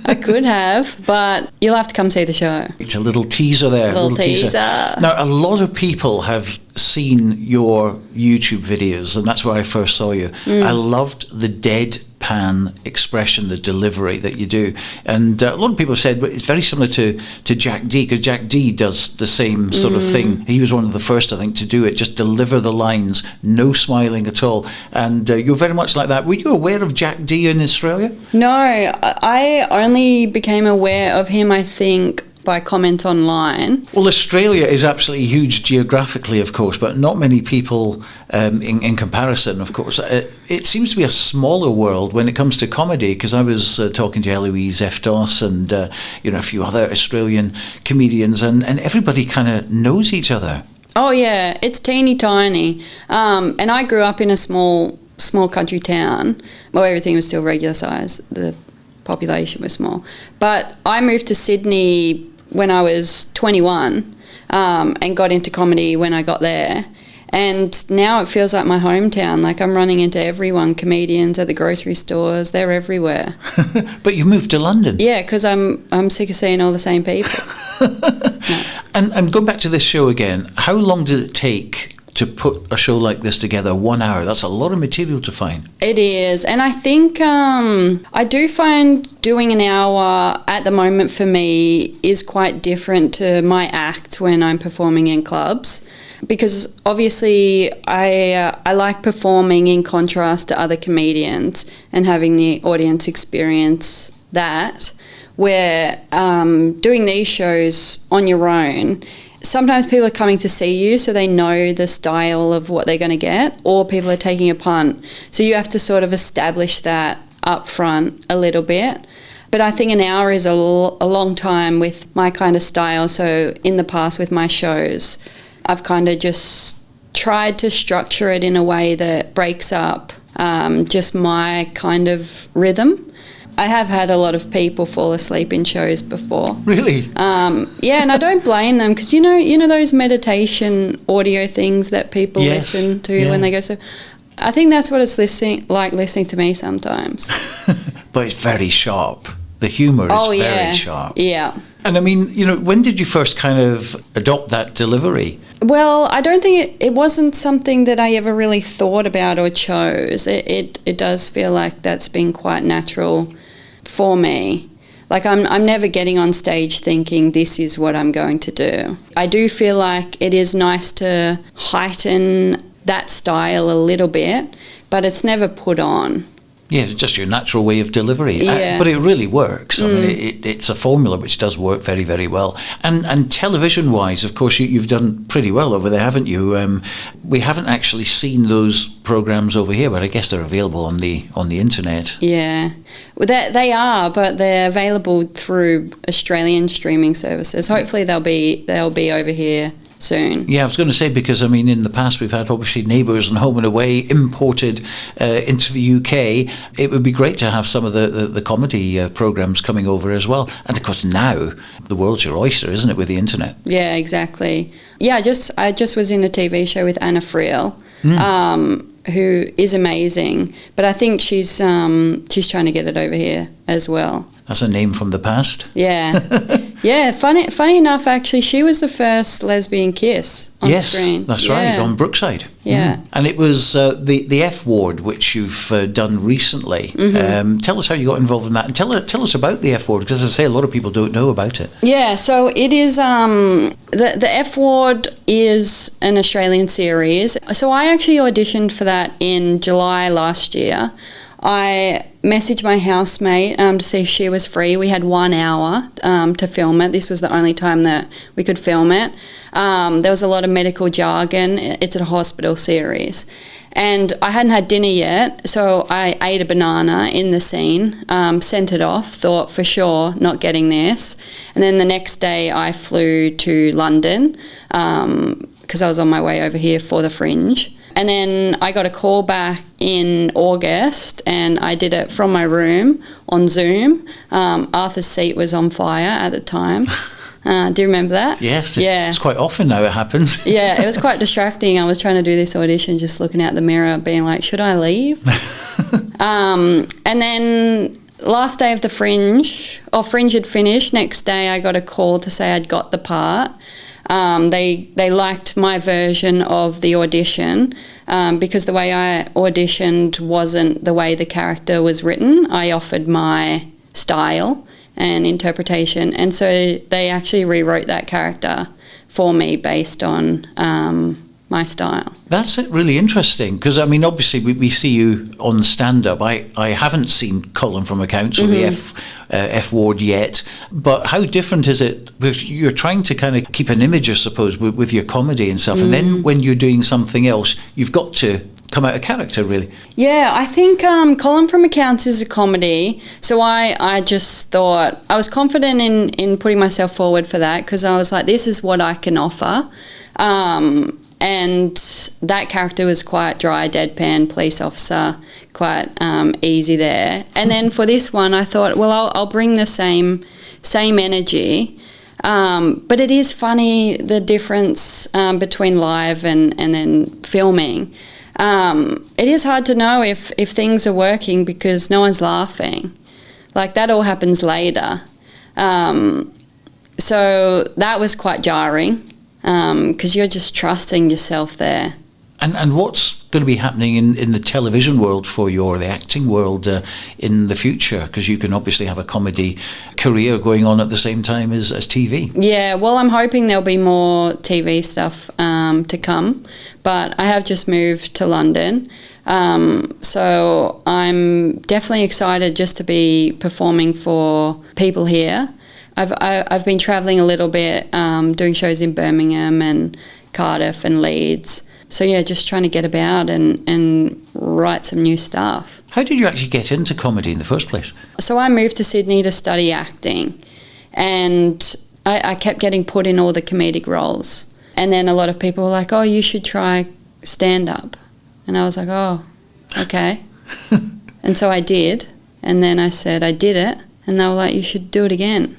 I could have, but you'll have to come see the show. It's a little teaser there. Little teaser. Now, a lot of people have seen your YouTube videos, and that's where I first saw you. I loved the deadpan expression, the delivery that you do. And a lot of people have said it's very similar to Jack D, because Jack D does the same sort of thing. He was one of the first, I think, to do it, just deliver the lines, no smiling at all. And you're very much like that. Were you aware of Jack D in Australia? No, I only became aware of him, I think, by comments online. Well, Australia is absolutely huge geographically, of course, but not many people in comparison, of course. It seems to be a smaller world when it comes to comedy, because I was talking to Eloise Eftos and a few other Australian comedians, and everybody kind of knows each other. Oh yeah, it's teeny tiny. And I grew up in a small country town where everything was still regular size. The population was small. But I moved to Sydney when I was 21 and got into comedy when I got there. And now it feels like my hometown. Like I'm running into everyone, comedians at the grocery stores, they're everywhere. But you moved to London. Yeah, because I'm sick of seeing all the same people. No. And going back to this show again, how long did it take to put a show like this together? 1 hour, that's a lot of material to find. It is, and I think I do find doing an hour at the moment for me is quite different to my act when I'm performing in clubs, because obviously I like performing in contrast to other comedians and having the audience experience that, where doing these shows on your own, sometimes people are coming to see you so they know the style of what they're going to get, or people are taking a punt. So you have to sort of establish that up front a little bit. But I think an hour is a long time with my kind of style. So in the past with my shows, I've kind of just tried to structure it in a way that breaks up just my kind of rhythm. I have had a lot of people fall asleep in shows before. Really? Yeah, and I don't blame them, because you know those meditation audio things that people listen to when they go to sleep. I think that's what it's like listening to me sometimes. But it's very sharp. The humour is very sharp. Yeah. And I mean, when did you first kind of adopt that delivery? Well, I don't think it wasn't something that I ever really thought about or chose. It does feel like that's been quite natural for me. Like I'm never getting on stage thinking this is what I'm going to do. I do feel like it is nice to heighten that style a little bit, but it's never put on. Yeah, it's just your natural way of delivery. Yeah. But it really works. I mean, it's a formula which does work very, very well. And television-wise, of course, you've done pretty well over there, haven't you? We haven't actually seen those programmes over here, but I guess they're available on the internet. Yeah, well, they are, but they're available through Australian streaming services. Hopefully, they'll be over here soon. Yeah, I was going to say, because I mean, in the past we've had obviously Neighbours and Home and Away imported into the UK. It would be great to have some of the comedy programmes coming over as well. And of course now the world's your oyster, isn't it, with the internet? Yeah, exactly. Yeah, I just was in a TV show with Anna Friel, who is amazing. But I think she's trying to get it over here as well. That's a name from the past. Yeah. Yeah, funny enough, actually, she was the first lesbian kiss on screen. Yes, that's right, on Brookside. Yeah. And it was the F Ward, which you've done recently. Tell us how you got involved in that, and tell us about the F Ward, because as I say, a lot of people don't know about it. Yeah, so it is, the F Ward is an Australian series. So I actually auditioned for that in July last year. I messaged my housemate to see if she was free. We had 1 hour to film it. This was the only time that we could film it. There was a lot of medical jargon. It's a hospital series. And I hadn't had dinner yet, so I ate a banana in the scene, sent it off, thought for sure not getting this. And then the next day I flew to London because I was on my way over here for the Fringe. And then I got a call back in August, and I did it from my room on Zoom. Arthur's seat was on fire at the time. Do you remember that? Yes, yeah. It's quite often now it happens. Yeah, it was quite distracting. I was trying to do this audition, just looking out the mirror, being like, should I leave? And then last day of the Fringe had finished. Next day I got a call to say I'd got the part. They liked my version of the audition because the way I auditioned wasn't the way the character was written. I offered my style and interpretation, and so they actually rewrote that character for me based on my style. That's really interesting, because I mean, obviously we see you on stand-up. I haven't seen Colin from Accounts or the F Ward yet, but how different is it? Because you're trying to kind of keep an image, I suppose, with your comedy and stuff, and then when you're doing something else, you've got to come out of character, really. Yeah, I think Colin from Accounts is a comedy, so I just thought, I was confident in putting myself forward for that, because I was like, this is what I can offer. And that character was quite dry, deadpan police officer, quite easy there. And then for this one, I thought, well, I'll bring the same energy. But it is funny, the difference between live and then filming. It is hard to know if things are working because no one's laughing. Like, that all happens later. So that was quite jarring. Because you're just trusting yourself there. And what's going to be happening in the television world for you, or the acting world in the future? Because you can obviously have a comedy career going on at the same time as TV. Yeah, well, I'm hoping there'll be more TV stuff to come. But I have just moved to London. So I'm definitely excited just to be performing for people here. I've been travelling a little bit, doing shows in Birmingham and Cardiff and Leeds. So yeah, just trying to get about and write some new stuff. How did you actually get into comedy in the first place? So I moved to Sydney to study acting, and I kept getting put in all the comedic roles. And then a lot of people were like, oh, you should try stand-up. And I was like, oh, okay. And so I did. And then I said I did it. And they were like, you should do it again.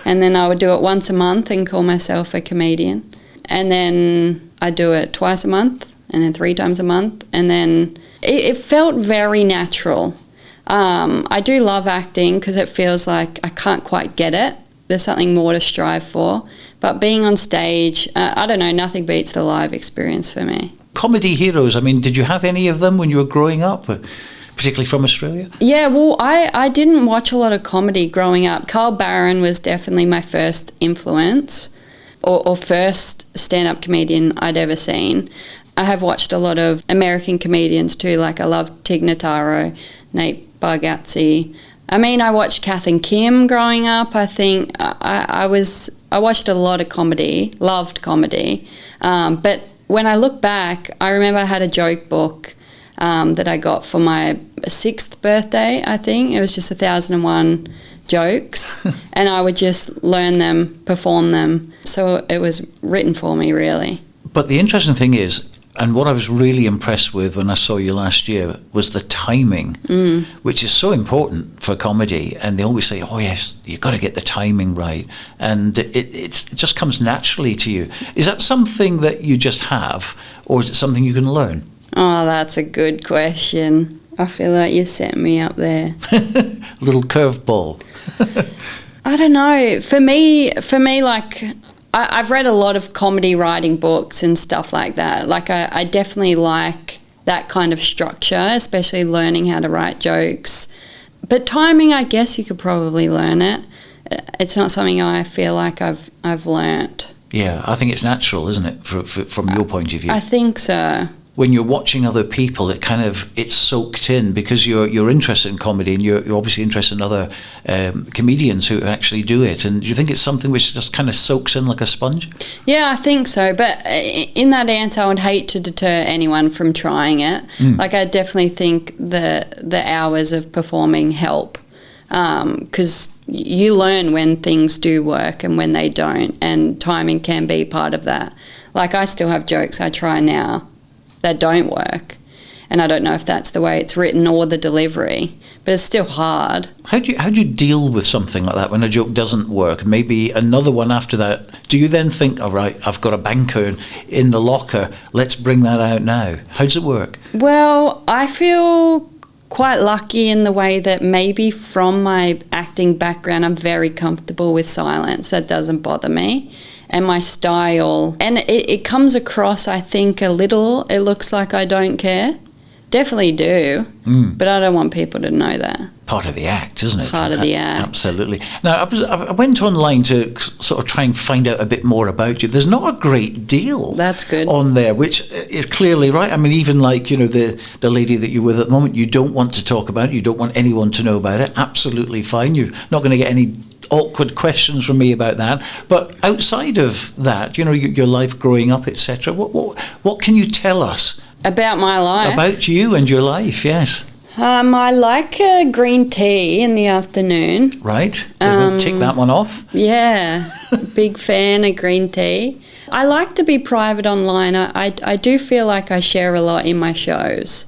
And then I would do it once a month and call myself a comedian. And then I'd do it twice a month, and then 3 times a month. And then it felt very natural. I do love acting because it feels like I can't quite get it. There's something more to strive for. But being on stage, I don't know, nothing beats the live experience for me. Comedy heroes, I mean, did you have any of them when you were growing up? particularly from Australia? Yeah, well, I didn't watch a lot of comedy growing up. Carl Barron was definitely my first influence, or first stand-up comedian I'd ever seen. I have watched a lot of American comedians too, like I love Tig Notaro, Nate Bargatze. I mean, I watched Kath and Kim growing up. I think I watched a lot of comedy, loved comedy. But when I look back, I remember I had a joke book that I got for my 6th birthday, I think. It was just 1,001 jokes, and I would just learn them, perform them. So it was written for me, really. But the interesting thing is, and what I was really impressed with when I saw you last year was the timing, which is so important for comedy. And they always say, oh yes, you've got to get the timing right. And it just comes naturally to you. Is that something that you just have, or is it something you can learn? Oh, that's a good question. I feel like you set me up there. Little curveball. I don't know. For me, like, I've read a lot of comedy writing books and stuff like that. Like, I definitely like that kind of structure, especially learning how to write jokes. But timing, I guess you could probably learn it. It's not something I feel like I've learnt. Yeah, I think it's natural, isn't it, from your point of view? I think so. When you're watching other people, it's soaked in because you're interested in comedy, and you're obviously interested in other comedians who actually do it. And do you think it's something which just kind of soaks in like a sponge? Yeah, I think so. But in that answer, I would hate to deter anyone from trying it. Like, I definitely think the hours of performing help, because you learn when things do work and when they don't, and timing can be part of that. Like, I still have jokes I try now that don't work, and I don't know if that's the way it's written or the delivery, but it's still hard. How do you deal with something like that when a joke doesn't work? Maybe another one after that. Do you then think, all right, I've got a banker in the locker, let's bring that out now? How does it work? Well, I feel quite lucky in the way that maybe from my acting background, I'm very comfortable with silence. That doesn't bother me. And my style, and it comes across, I think, a little, it looks like I don't care. Definitely do, but I don't want people to know that. Part of the act, isn't it? Part of the act. Absolutely. Now, I went online to sort of try and find out a bit more about you. There's not a great deal That's good. on there, which is clearly right. I mean, even like, the lady that you're with at the moment, you don't want to talk about it, you don't want anyone to know about it. Absolutely fine. You're not going to get any awkward questions from me about that. But outside of that, your life growing up, etc., what can you tell us about my life? About you and your life, yes. I like green tea in the afternoon. Right. We'll tick that one off. Yeah. Big fan of green tea. I like to be private online. I do feel like I share a lot in my shows.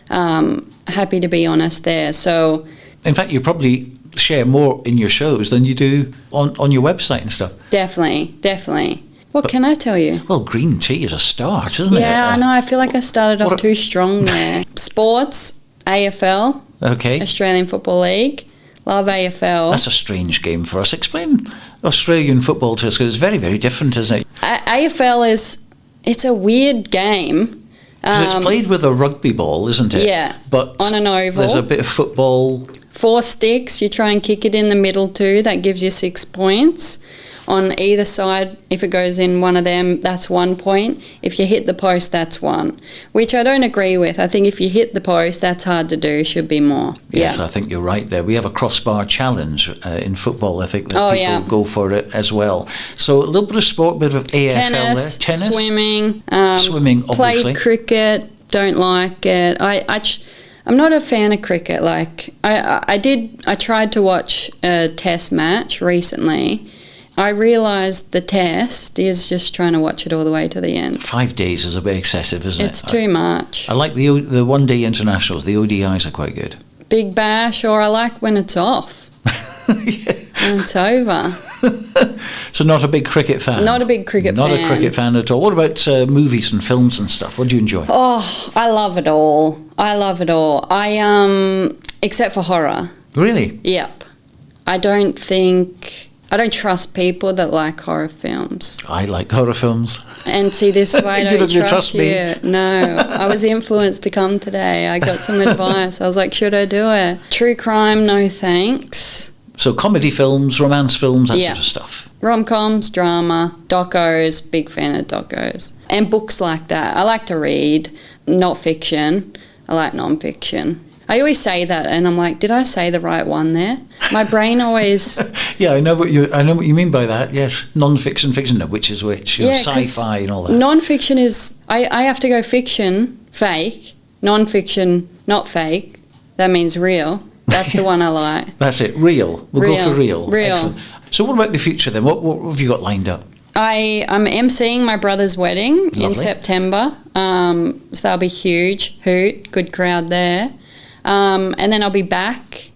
Happy to be honest there. So, in fact, you probably share more in your shows than you do on your website and stuff. Definitely. What can I tell you? Well, green tea is a start, isn't it? Yeah, I know. I feel like I started off too strong there. Sports, AFL. Okay. Australian Football League. Love AFL. That's a strange game for us. Explain Australian football to us, because it's very, very different, isn't it? AFL it's a weird game. It's played with a rugby ball, isn't it? Yeah, but on an oval. There's a bit of football. 4 sticks, you try and kick it in the middle too, that gives you 6 points. On either side, if it goes in one of them, that's 1 point. If you hit the post, that's 1, which I don't agree with. I think if you hit the post, that's hard to do, should be more. Yes, yeah. I think you're right there. We have a crossbar challenge in football, I think, that people go for it as well. So a little bit of sport, a bit of AFL Tennis, there. Tennis, swimming, swimming, obviously. Played cricket, don't like it. I'm not a fan of cricket. Like I tried to watch a test match recently. I realised the test is just trying to watch it all the way to the end. 5 days is a bit excessive, isn't it? It's too much. I like the one-day internationals. The ODIs are quite good. Big Bash, or I like when it's off. And it's over. So not a big cricket fan? Not a big cricket fan. Not a cricket fan at all. What about movies and films and stuff? What do you enjoy? Oh, I love it all. Except for horror. Really? Yep. I don't think I don't trust people that like horror films. I like horror films. And see, this is why I You don't don't trust you. me. No, I was influenced to come today. I got some advice. I was like, should I do it? True crime, no thanks. So comedy films, romance films, that Yeah. sort of stuff. Rom-coms, drama, docos, big fan of docos. And books like that. I like to read, not fiction. I like non-fiction. I always say that, and I'm like, did I say the right one there? My brain always... Yeah, I know what you mean by that. Yes, non-fiction, fiction, no, which is which. You know, 'cause sci-fi and all that. Non-fiction is... I have to go fiction, fake. Non-fiction, not fake. That means real. That's the one I like. That's it. Real. We'll go for real. Real. Excellent. So what about the future then? What have you got lined up? I'm emceeing my brother's wedding in Lovely. September. So that'll be huge. Hoot. Good crowd there. And then I'll be back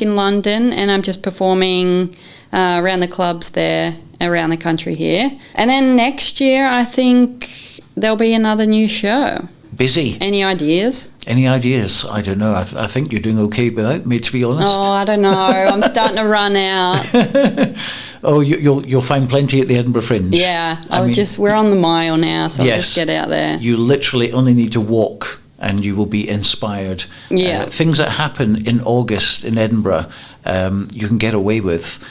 in London, and I'm just performing around the clubs there, around the country here. And then next year, I think there'll be another new show. Busy. Any ideas? Any ideas? I don't know. I think you're doing okay without me, to be honest. Oh, I don't know. I'm starting to run out. Oh, you'll find plenty at the Edinburgh Fringe. Yeah, I mean, we're on the mile now, so I'll just get out there. You literally only need to walk and you will be inspired. Yeah. Things that happen in August in Edinburgh, you can get away with,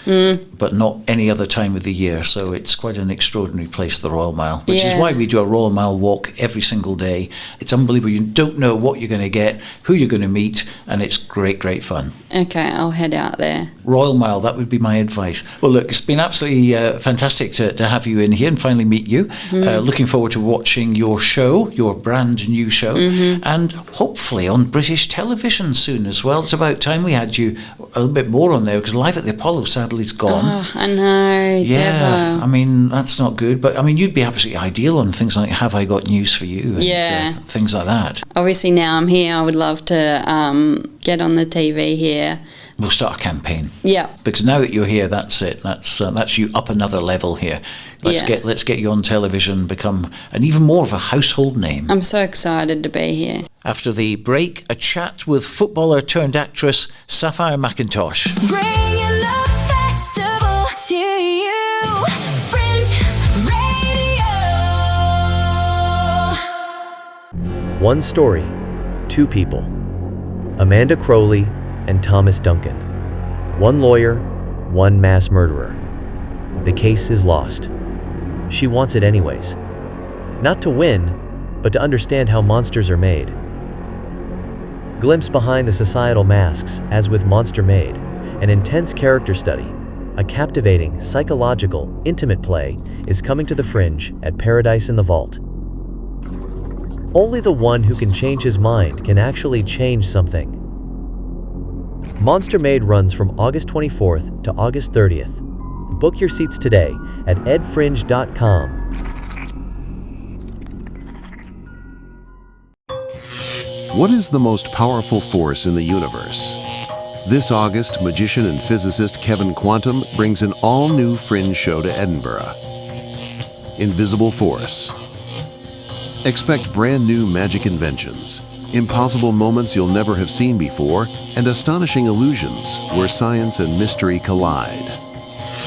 but not any other time of the year. So it's quite an extraordinary place, the Royal Mile, which is why we do a Royal Mile walk every single day. It's unbelievable. You don't know what you're going to get, who you're going to meet, and it's great, great fun. Okay, I'll head out there. Royal Mile, that would be my advice. Well, look, it's been absolutely fantastic to have you in here and finally meet you. Looking forward to watching your show, your brand new show, and hopefully on British television soon as well. It's about time we had you a little bit more on there, because Live at the Apollo sadly is gone. Oh, I know. Yeah, Devo. I mean, that's not good, but I mean, you'd be absolutely ideal on things like Have I Got News for You? And, things like that. Obviously, now I'm here, I would love to get on the TV here. We'll start a campaign. Yeah. Because now that you're here, that's it. That's you up another level here. Let's get you on television, become an even more of a household name. I'm so excited to be here. After the break, a chat with footballer turned actress Sapphire McIntosh. Bringing the festival to you. Fringe Radio. One story, two people. Amanda Crowley and Thomas Duncan. One lawyer, one mass murderer. The case is lost. She wants it anyways. Not to win, but to understand how monsters are made. Glimpse behind the societal masks, as with Monster Made, an intense character study, a captivating, psychological, intimate play is coming to the Fringe at Paradise in the Vault. Only the one who can change his mind can actually change something. Monster Made runs from August 24th to August 30th. Book your seats today at edfringe.com. What is the most powerful force in the universe? This August, magician and physicist Kevin Quantum brings an all-new Fringe show to Edinburgh. Invisible Force. Expect brand new magic inventions, impossible moments you'll never have seen before, and astonishing illusions where science and mystery collide.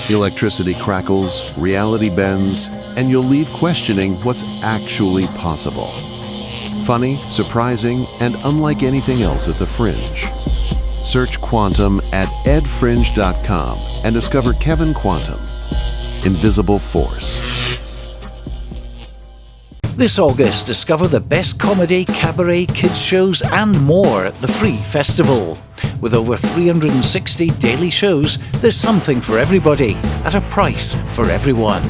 Electricity crackles, reality bends, and you'll leave questioning what's actually possible. Funny, surprising, and unlike anything else at the Fringe. Search Quantum at edfringe.com and discover Kevin Quantum, Invisible Force. This August, discover the best comedy, cabaret, kids shows and more at the Free Festival. With over 360 daily shows, there's something for everybody, at a price for everyone.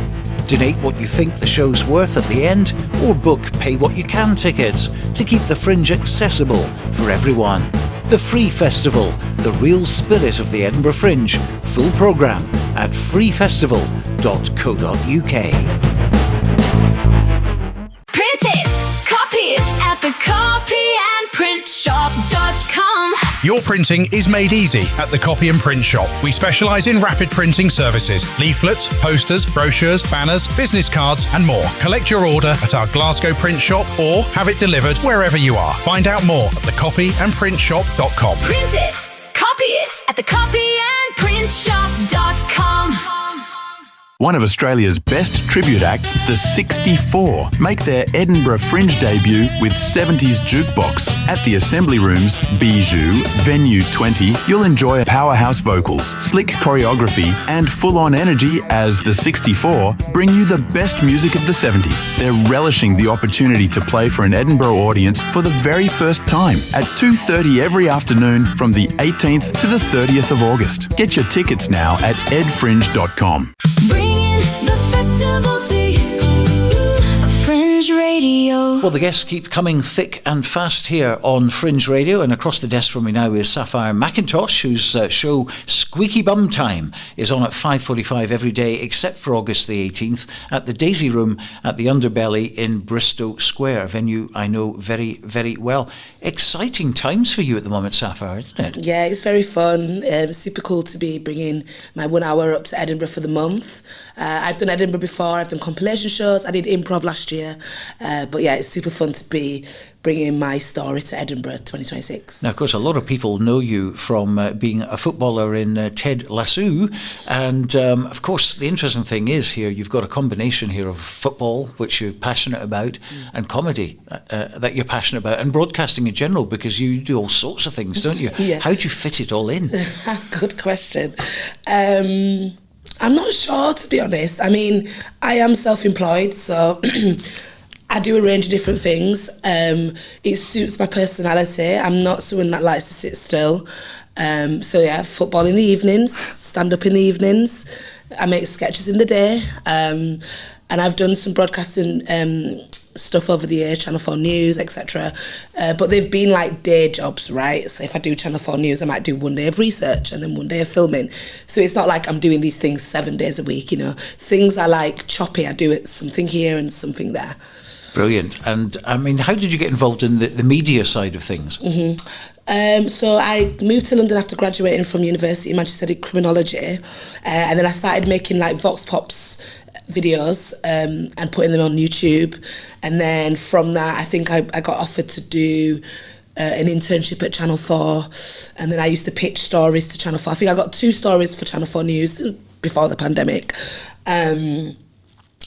Donate what you think the show's worth at the end, or book pay what you can tickets to keep the Fringe accessible for everyone. The Free Festival, the real spirit of the Edinburgh Fringe. Full programme at freefestival.co.uk. Print it, copy it at the copyandprintshop.com. Your printing is made easy at the Copy and Print Shop. We specialise in rapid printing services, leaflets, posters, brochures, banners, business cards and more. Collect your order at our Glasgow print shop or have it delivered wherever you are. Find out more at thecopyandprintshop.com. Print it, copy it at the copyandprintshop.com. One of Australia's best tribute acts, the 64, make their Edinburgh Fringe debut with 70s jukebox. At the Assembly Rooms, Bijou, Venue 20, you'll enjoy powerhouse vocals, slick choreography, and full-on energy as the 64 bring you the best music of the 70s. They're relishing the opportunity to play for an Edinburgh audience for the very first time at 2:30 every afternoon from the 18th to the 30th of August. Get your tickets now at edfringe.com. Bringing the festival to you. Fringe Radio. Well, the guests keep coming thick and fast here on Fringe Radio, and across the desk from me now is Sapphire McIntosh, whose show Squeaky Bum Time is on at 5:45 every day except for August the 18th at the Daisy Room at the Underbelly in Bristol Square, a venue I know very, very well. Exciting times for you at the moment, Sapphire, isn't it? Yeah, it's very fun. Super cool to be bringing my 1 hour up to Edinburgh for the month. I've done Edinburgh before, I've done compilation shows, I did improv last year. But yeah, it's super fun to be bringing my story to Edinburgh 2026. Now, of course, a lot of people know you from being a footballer in Ted Lasso. And, of course, the interesting thing is here, you've got a combination here of football, which you're passionate about, and comedy that you're passionate about, and broadcasting in general, because you do all sorts of things, don't you? Yeah. How do you fit it all in? Good question. I'm not sure, to be honest. I mean, I am self-employed, so I do a range of different things. It suits my personality. I'm not someone that likes to sit still. So yeah, football in the evenings, stand up in the evenings. I make sketches in the day. And I've done some broadcasting stuff over the years, Channel 4 News, etc. But they've been like day jobs, right? So if I do Channel 4 News, I might do 1 day of research and then 1 day of filming. So it's not like I'm doing these things 7 days a week, you know. Things are like choppy. I do it something here and something there. Brilliant. And, I mean, how did you get involved in the media side of things? So I moved to London after graduating from university in Manchester, studied criminology. And then I started making like Vox Pops videos and putting them on YouTube. And then from that, I think I got offered to do an internship at Channel 4. And then I used to pitch stories to Channel 4. I think I got 2 stories for Channel 4 News before the pandemic.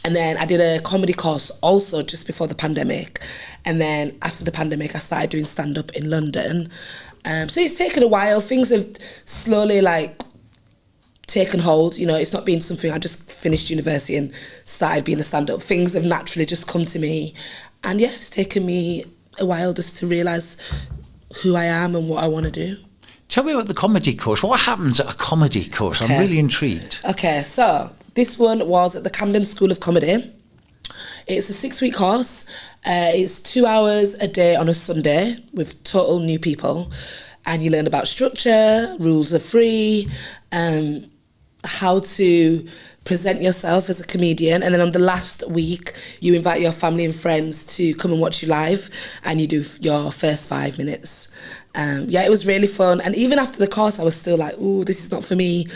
And then I did a comedy course also just before the pandemic. And then after the pandemic, I started doing stand-up in London. So it's taken a while. Things have slowly like taken hold. You know, it's not been something, I just finished university and started being a stand-up. Things have naturally just come to me. And yeah, it's taken me a while just to realise who I am and what I want to do. Tell me about the comedy course. What happens at a comedy course? Okay. I'm really intrigued. Okay, so this one was at the Camden School of Comedy. It's a 6-week course. It's 2 hours a day on a Sunday with total new people. And you learn about structure, rules are free, how to present yourself as a comedian. And then on the last week, you invite your family and friends to come and watch you live, and you do your first 5 minutes. Yeah, it was really fun. And even after the course, I was still like, ooh, this is not for me.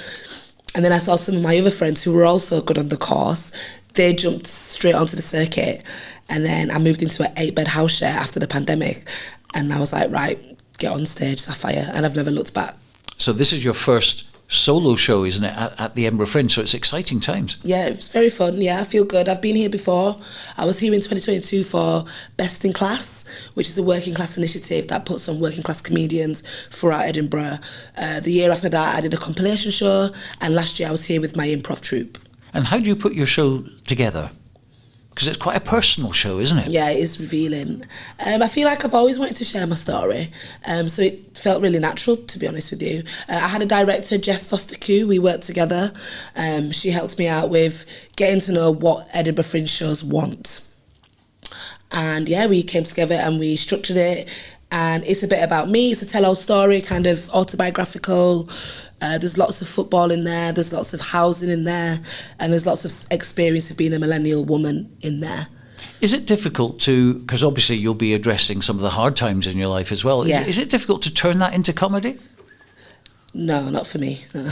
And then I saw some of my other friends who were also good on the course. They jumped straight onto the circuit. And then I moved into an 8-bed house share after the pandemic. And I was like, right, get on stage, Sapphire. And I've never looked back. So this is your first solo show, isn't it, at the Edinburgh Fringe? So it's exciting times. Yeah, it's very fun. Yeah, I feel good. I've been here before. I was here in 2022 for Best in Class, which is a working class initiative that puts on working class comedians throughout Edinburgh. The year after that, I did a compilation show, and last year I was here with my improv troupe. And how do you put your show together? Because it's quite a personal show, isn't it? Yeah, it is revealing. I feel like I've always wanted to share my story, so it felt really natural, to be honest with you. I had a director, Jess Foster-Koo. We worked together. She helped me out with getting to know what Edinburgh Fringe shows want. And yeah, we came together and we structured it. And it's a bit about me. It's a tell-all story, kind of autobiographical. There's lots of football in there. There's lots of housing in there. And there's lots of experience of being a millennial woman in there. Is it difficult to, because obviously you'll be addressing some of the hard times in your life as well. Yeah. Is it difficult to turn that into comedy? No, not for me. No.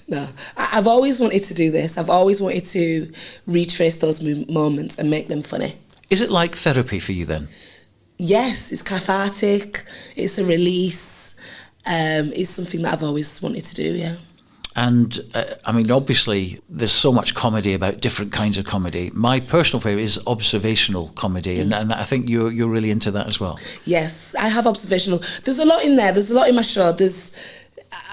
No. I've always wanted to do this. I've always wanted to retrace those moments and make them funny. Is it like therapy for you then? Yes, it's cathartic. It's a release. It's something that I've always wanted to do, yeah. And I mean, obviously, there's so much comedy about different kinds of comedy. My personal favourite is observational comedy, and I think you're really into that as well. Yes, I have observational. There's a lot in there. There's a lot in my show.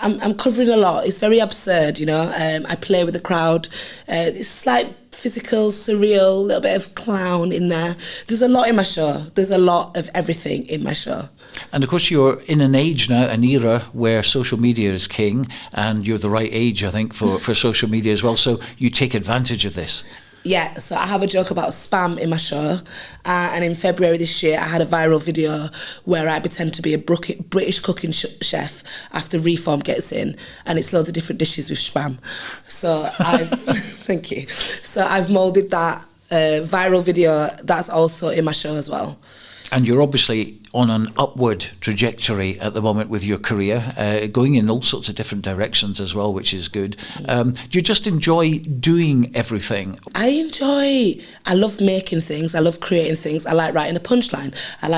I'm covering a lot. It's very absurd, you know. I play with the crowd. It's like physical, surreal, a little bit of clown in there. There's a lot in my show. There's a lot of everything in my show. And of course, you're in an age now, an era where social media is king, and you're the right age, I think, for social media as well. So you take advantage of this. Yeah, so I have a joke about spam in my show, and in February this year I had a viral video where I pretend to be a British cooking chef after Reform gets in, and it's loads of different dishes with spam. So I've thank you. So I've moulded that viral video that's also in my show as well. And you're obviously on an upward trajectory at the moment with your career, going in all sorts of different directions as well, which is good. Do you just enjoy doing everything? I love making things. I love creating things. I like writing a punchline. I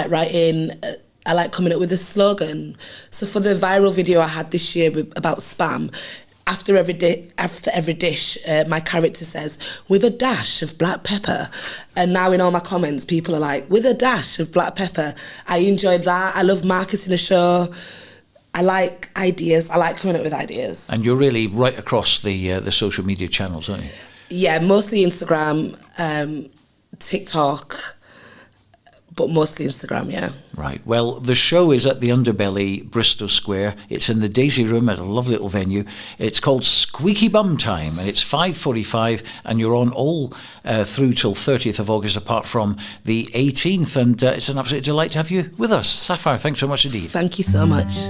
like coming up with a slogan. So for the viral video I had this year about spam, after every dish, my character says, with a dash of black pepper. And now in all my comments, people are like, with a dash of black pepper. I enjoy that. I love marketing a show. I like ideas. I like coming up with ideas. And you're really right across the social media channels, aren't you? Yeah, mostly Instagram, TikTok, but mostly Instagram, yeah. Right. Well, the show is at the Underbelly, Bristol Square. It's in the Daisy Room at a lovely little venue. It's called Squeaky Bum Time, and it's 5:45, and you're on all through till 30th of August, apart from the 18th. And it's an absolute delight to have you with us. Sapphire, thanks so much indeed. Thank you so much.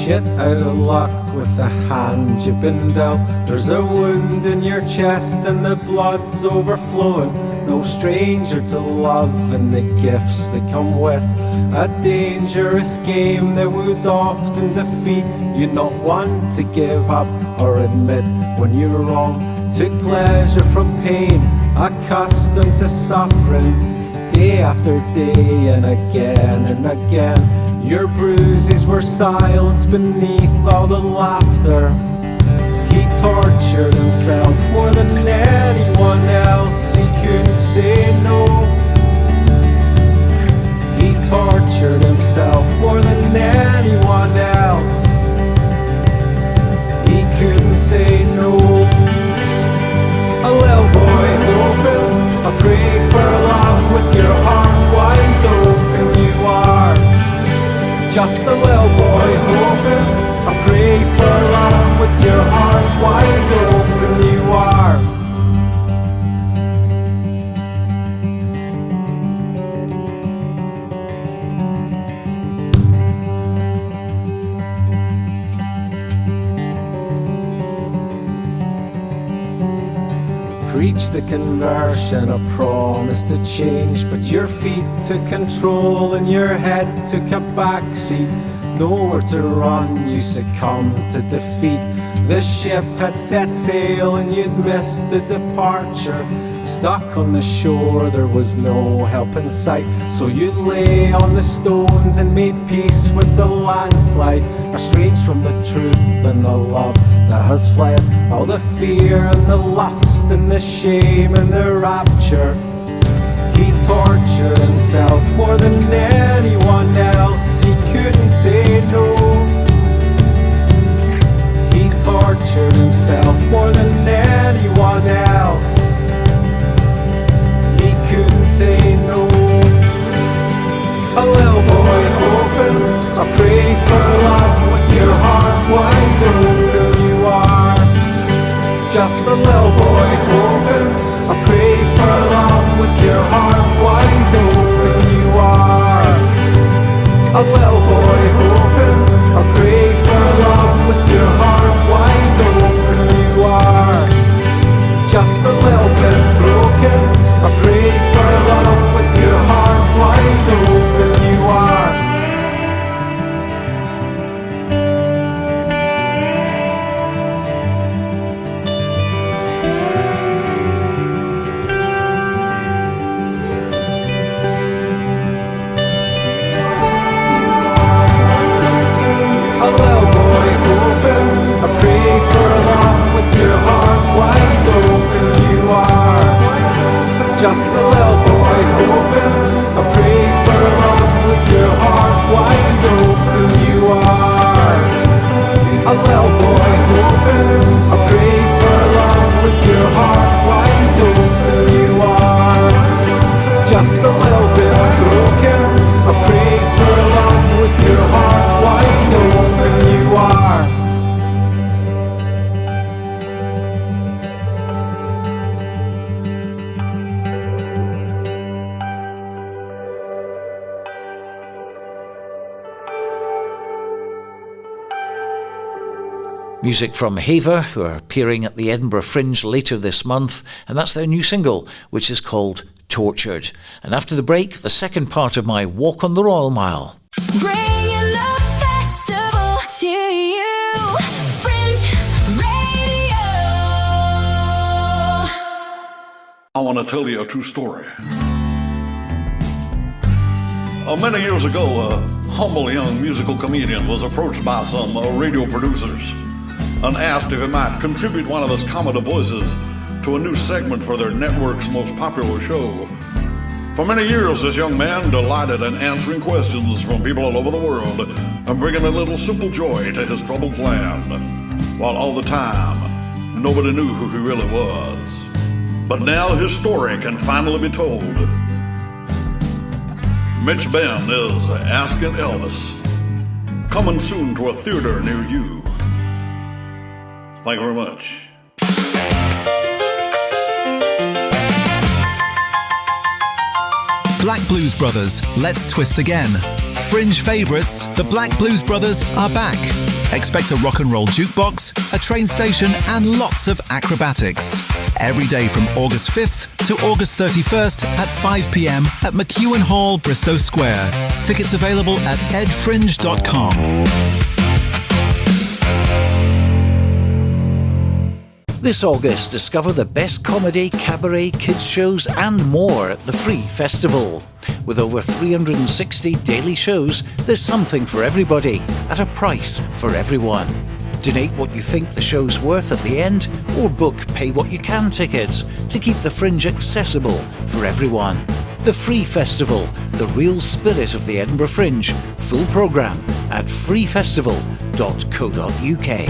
Shit out of luck with the hand you've been dealt. There's a wound in your chest and the blood's overflowing. No stranger to love and the gifts that come with a dangerous game that would often defeat you. Not one to give up or admit when you're wrong. Took pleasure from pain, accustomed to suffering, day after day and again. Your bruises were silenced beneath all the laughter. He tortured himself more than anyone else. He couldn't say no. He tortured himself more than anyone else. He couldn't say no. A little boy hoping, I pray for love with your heart wide open. You are just a little boy hoping, I pray for love with your heart wide open. You are. Preach the conversion, a promise to change, but your feet took control and your head took a backseat. Nowhere to run, you succumbed to defeat. The ship had set sail and you'd missed the departure. Stuck on the shore, there was no help in sight. So you lay on the stones and made peace with the landslide. Estranged from the truth and the love that has fled. All the fear and the lust and the shame and the rapture. He tortured himself more than anyone else. He couldn't say no. He tortured himself more than anyone else. He couldn't say no. A little boy hoping, I pray for love with your heart wide open. You are just a little boy hoping, I pray for love with your heart wide open. You are a little boy hoping, I pray for love with your heart wide open. You are just a little bit broken, I pray for love with your heart wide open. You are. Music from Havier, who are appearing at the Edinburgh Fringe later this month, and that's their new single, which is called Torchered. And after the break, the second part of my Walk on the Royal Mile. Bringing the festival to you. Fringe Radio. I want to tell you a true story. Many years ago, a humble young musical comedian was approached by some radio producers and asked if he might contribute one of his comical voices to a new segment for their network's most popular show. For many years, this young man delighted in answering questions from people all over the world and bringing a little simple joy to his troubled land, while all the time, nobody knew who he really was. But now his story can finally be told. Mitch Ben is Asking Elvis, coming soon to a theater near you. Thank you very much. Black Blues Brothers, Let's Twist Again. Fringe favourites, the Black Blues Brothers are back. Expect a rock and roll jukebox, a train station and lots of acrobatics. Every day from August 5th to August 31st at 5 p.m. at McEwen Hall, Bristow Square. Tickets available at edfringe.com. This August, discover the best comedy, cabaret, kids shows and more at the Free Festival. With over 360 daily shows, there's something for everybody, at a price for everyone. Donate what you think the show's worth at the end, or book pay what you can tickets to keep the Fringe accessible for everyone. The Free Festival, the real spirit of the Edinburgh Fringe. Full programme at freefestival.co.uk.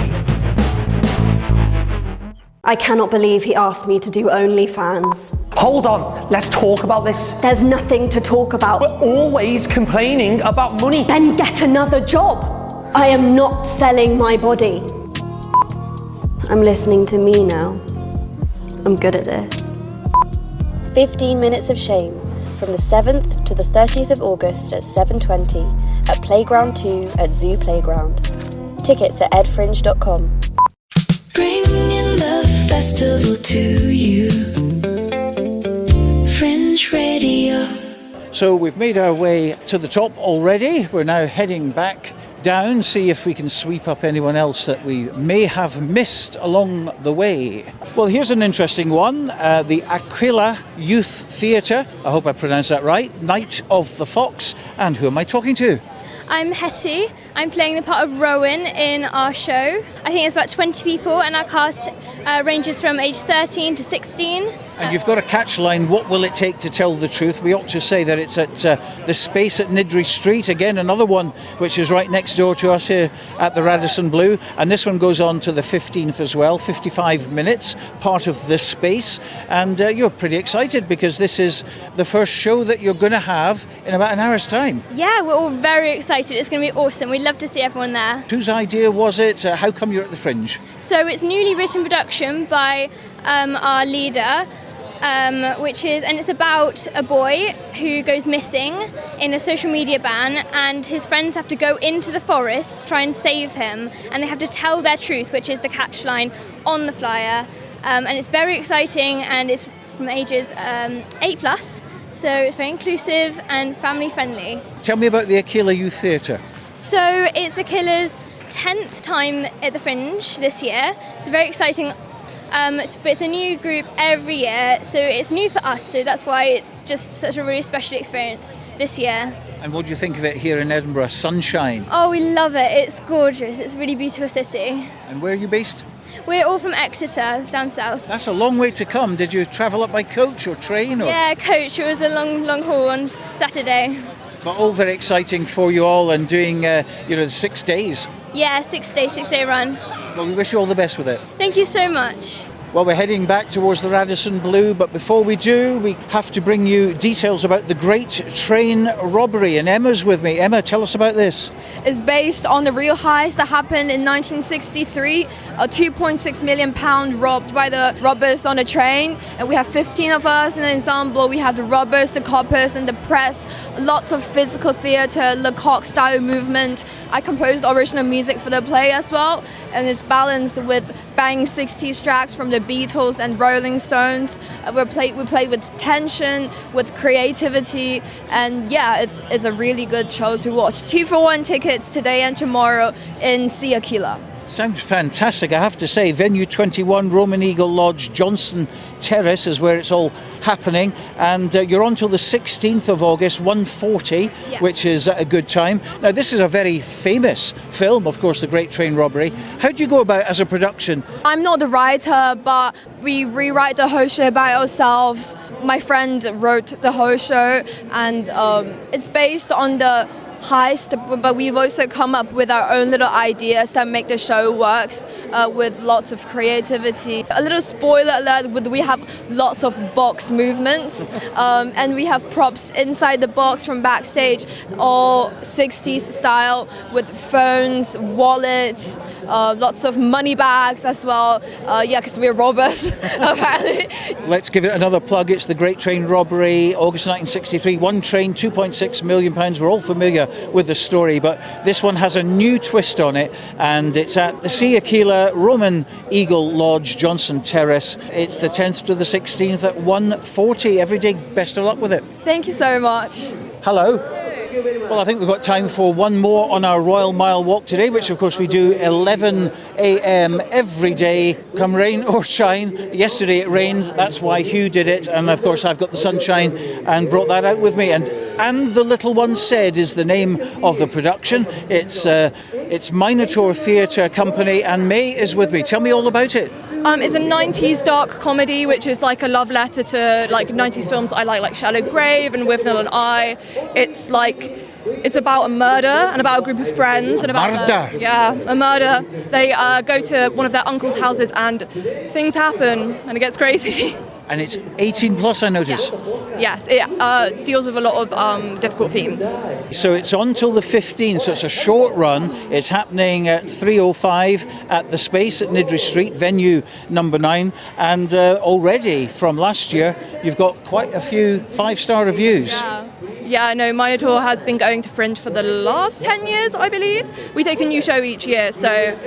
I cannot believe he asked me to do OnlyFans. Hold on, let's talk about this. There's nothing to talk about. We're always complaining about money. Then get another job. I am not selling my body. I'm listening to me now. I'm good at this. 15 Minutes of Shame from the 7th to the 30th of August at 7:20 at Playground 2 at Zoo Playground. Tickets at edfringe.com. Bringing the festival to you. Fringe Radio. So we've made our way to the top already. We're now heading back down, see if we can sweep up anyone else that we may have missed along the way. Well, here's an interesting one. The Aquila Youth Theatre, I hope I pronounced that right, Night of the Fox. And who am I talking to? I'm Hetty. I'm playing the part of Rowan in our show. I think it's about 20 people and our cast ranges from age 13 to 16. And you've got a catch line, what will it take to tell the truth? We ought to say that it's at the Space at Nidri Street. Again, another one which is right next door to us here at the Radisson Blu. And this one goes on to the 15th as well, 55 minutes, part of this Space. And you're pretty excited because this is the first show that you're going to have in about an hour's time. Yeah, we're all very excited. It's going to be awesome. We'd love to see everyone there. Whose idea was it? How come you're at the Fringe? So it's newly written production by our leader, and it's about a boy who goes missing in a social media ban, and his friends have to go into the forest to try and save him, and they have to tell their truth, which is the catch line on the flyer. And it's very exciting, and it's from ages 8+. So it's very inclusive and family friendly. Tell me about the Aquila Youth Theatre. So it's Aquila's 10th time at the Fringe this year. It's very exciting. But it's a new group every year, so it's new for us, so that's why it's just such a really special experience this year. And what do you think of it here in Edinburgh? Sunshine? Oh, we love it. It's gorgeous. It's a really beautiful city. And where are you based? We're all from Exeter, down south. That's a long way to come. Did you travel up by coach or train? Or? Yeah, coach. It was a long haul on Saturday. But all very exciting for you all, and doing, the 6 days. Yeah, 6 day run. Well, we wish you all the best with it. Thank you so much. Well, we're heading back towards the Radisson Blu, but before we do, we have to bring you details about the Great Train Robbery, and Emma's with me. Emma, tell us about this. It's based on the real heist that happened in 1963, a £2.6 million robbed by the robbers on a train, and we have 15 of us in the ensemble. We have the robbers, the coppers, and the press. Lots of physical theatre, Lecoq-style movement. I composed original music for the play as well, and it's balanced with bang 60s tracks from the Beatles and Rolling Stones. We played with tension, with creativity, and yeah, it's a really good show to watch. 2-for-1 tickets today and tomorrow in CouCou. Sounds fantastic, I have to say. Venue 21, Roman Eagle Lodge, Johnson Terrace is where it's all happening, and you're on till the 16th of August, 1:40, which is a good time. Now, this is a very famous film, of course, The Great Train Robbery. How do you go about as a production? I'm not the writer, but we rewrite the whole show by ourselves. My friend wrote the whole show, and it's based on the heist, but we've also come up with our own little ideas that make the show works with lots of creativity. A little spoiler alert, we have lots of box movements and we have props inside the box from backstage, all 60s style, with phones, wallets, lots of money bags as well. Because we're robbers, apparently. Let's give it another plug. It's The Great Train Robbery, August 1963. One train, £2.6 million. We're all familiar with the story, but this one has a new twist on it, and it's at the CouCou, Roman Eagle Lodge, Johnson Terrace. It's the 10th to the 16th at 1:40 every day. Best of luck with it. Thank you so much. Hello. Well, I think we've got time for one more on our Royal Mile walk today, which of course we do 11 a.m. every day, come rain or shine. Yesterday it rained, that's why Hugh did it, and of course I've got the sunshine and brought that out with me. And the Little One Said is the name of the production. It's Minotaur Theatre Company, and May is with me. Tell me all about it. It's a 90s dark comedy, which is like a love letter to like 90s films I like Shallow Grave and Withnell and I. It's about a murder and about a group of friends and about a murder. They go to one of their uncle's houses and things happen and it gets crazy. And it's 18 plus, I notice. Yes, it deals with a lot of difficult themes. So it's on till the 15th, so it's a short run. It's happening at 3:05 at the Space at Nidri Street, venue number 9. And already from last year, you've got quite a few 5-star reviews. Yeah, no, Minotaur has been going to Fringe for the last 10 years, I believe. We take a new show each year, so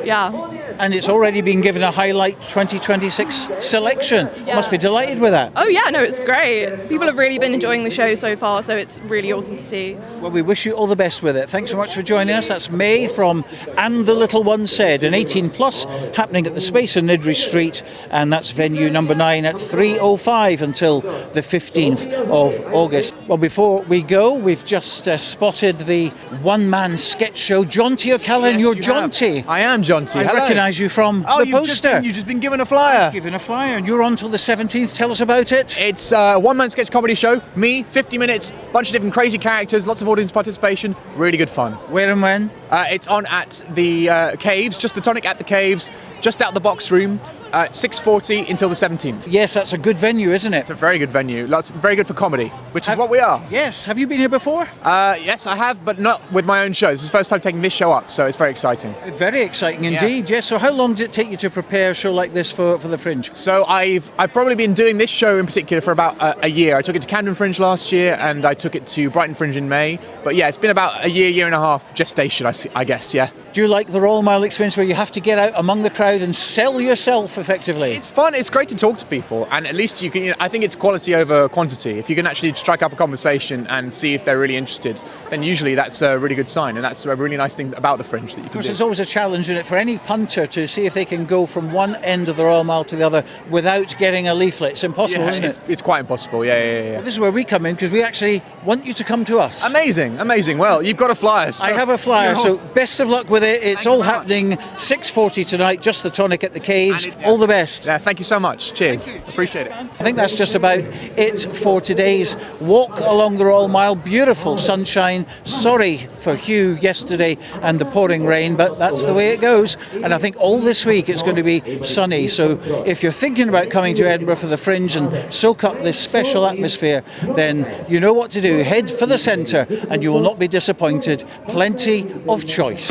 yeah. And it's already been given a Highlight 2026 selection. Yeah. Must be delighted with that. Oh yeah, no, it's great. People have really been enjoying the show so far, so it's really awesome to see. Well, we wish you all the best with it. Thanks so much for joining us. That's May from And the Little One Said, an 18 plus happening at the Space in Nidri Street, and that's venue number 9 at 3:05 until the 15th of August. Well, before we go, we've just spotted the one-man sketch show. Jonty O'Callaghan, you're Jonty. I am Jonty. I recognise you from the poster. You've just been given a flyer. Given a flyer, and you're on till the 17th. Tell us about it. It's a one-man sketch comedy show. Me, 50 minutes, bunch of different crazy characters, lots of audience participation. Really good fun. Where and when? It's on at the Caves, just the Tonic at the Caves, just out the box room. 6:40 until the 17th. Yes, that's a good venue, isn't it? It's a very good venue. Very good for comedy, which is what we are. Yes. Have you been here before? Yes, I have, but not with my own show. This is the first time taking this show up, so it's very exciting. Very exciting indeed, yes. So how long did it take you to prepare a show like this for the Fringe? So I've probably been doing this show in particular for about a year. I took it to Camden Fringe last year, and I took it to Brighton Fringe in May. But yeah, it's been about a year and a half gestation, I guess, yeah. Do you like the Royal Mile experience where you have to get out among the crowd and sell yourself effectively? It's fun. It's great to talk to people, and at least you can. I think it's quality over quantity. If you can actually strike up a conversation and see if they're really interested, then usually that's a really good sign, and that's a really nice thing about the Fringe that you can do. Of course, there's always a challenge in it for any punter to see if they can go from one end of the Royal Mile to the other without getting a leaflet. It's impossible, isn't it? It's quite impossible. Yeah. Well, this is where we come in because we actually want you to come to us. Amazing. Well, you've got a flyer. So I have a flyer, so So best of luck with it. It's all happening 6:40 tonight, just the tonic at the Caves. All the best. Yeah, thank you so much. Cheers. Appreciate it. I think that's just about it for today's walk along the Royal Mile. Beautiful sunshine. Sorry for Hugh yesterday and the pouring rain, but that's the way it goes. And I think all this week it's going to be sunny. So if you're thinking about coming to Edinburgh for the Fringe and soak up this special atmosphere, then you know what to do. Head for the centre and you will not be disappointed. Plenty of choice.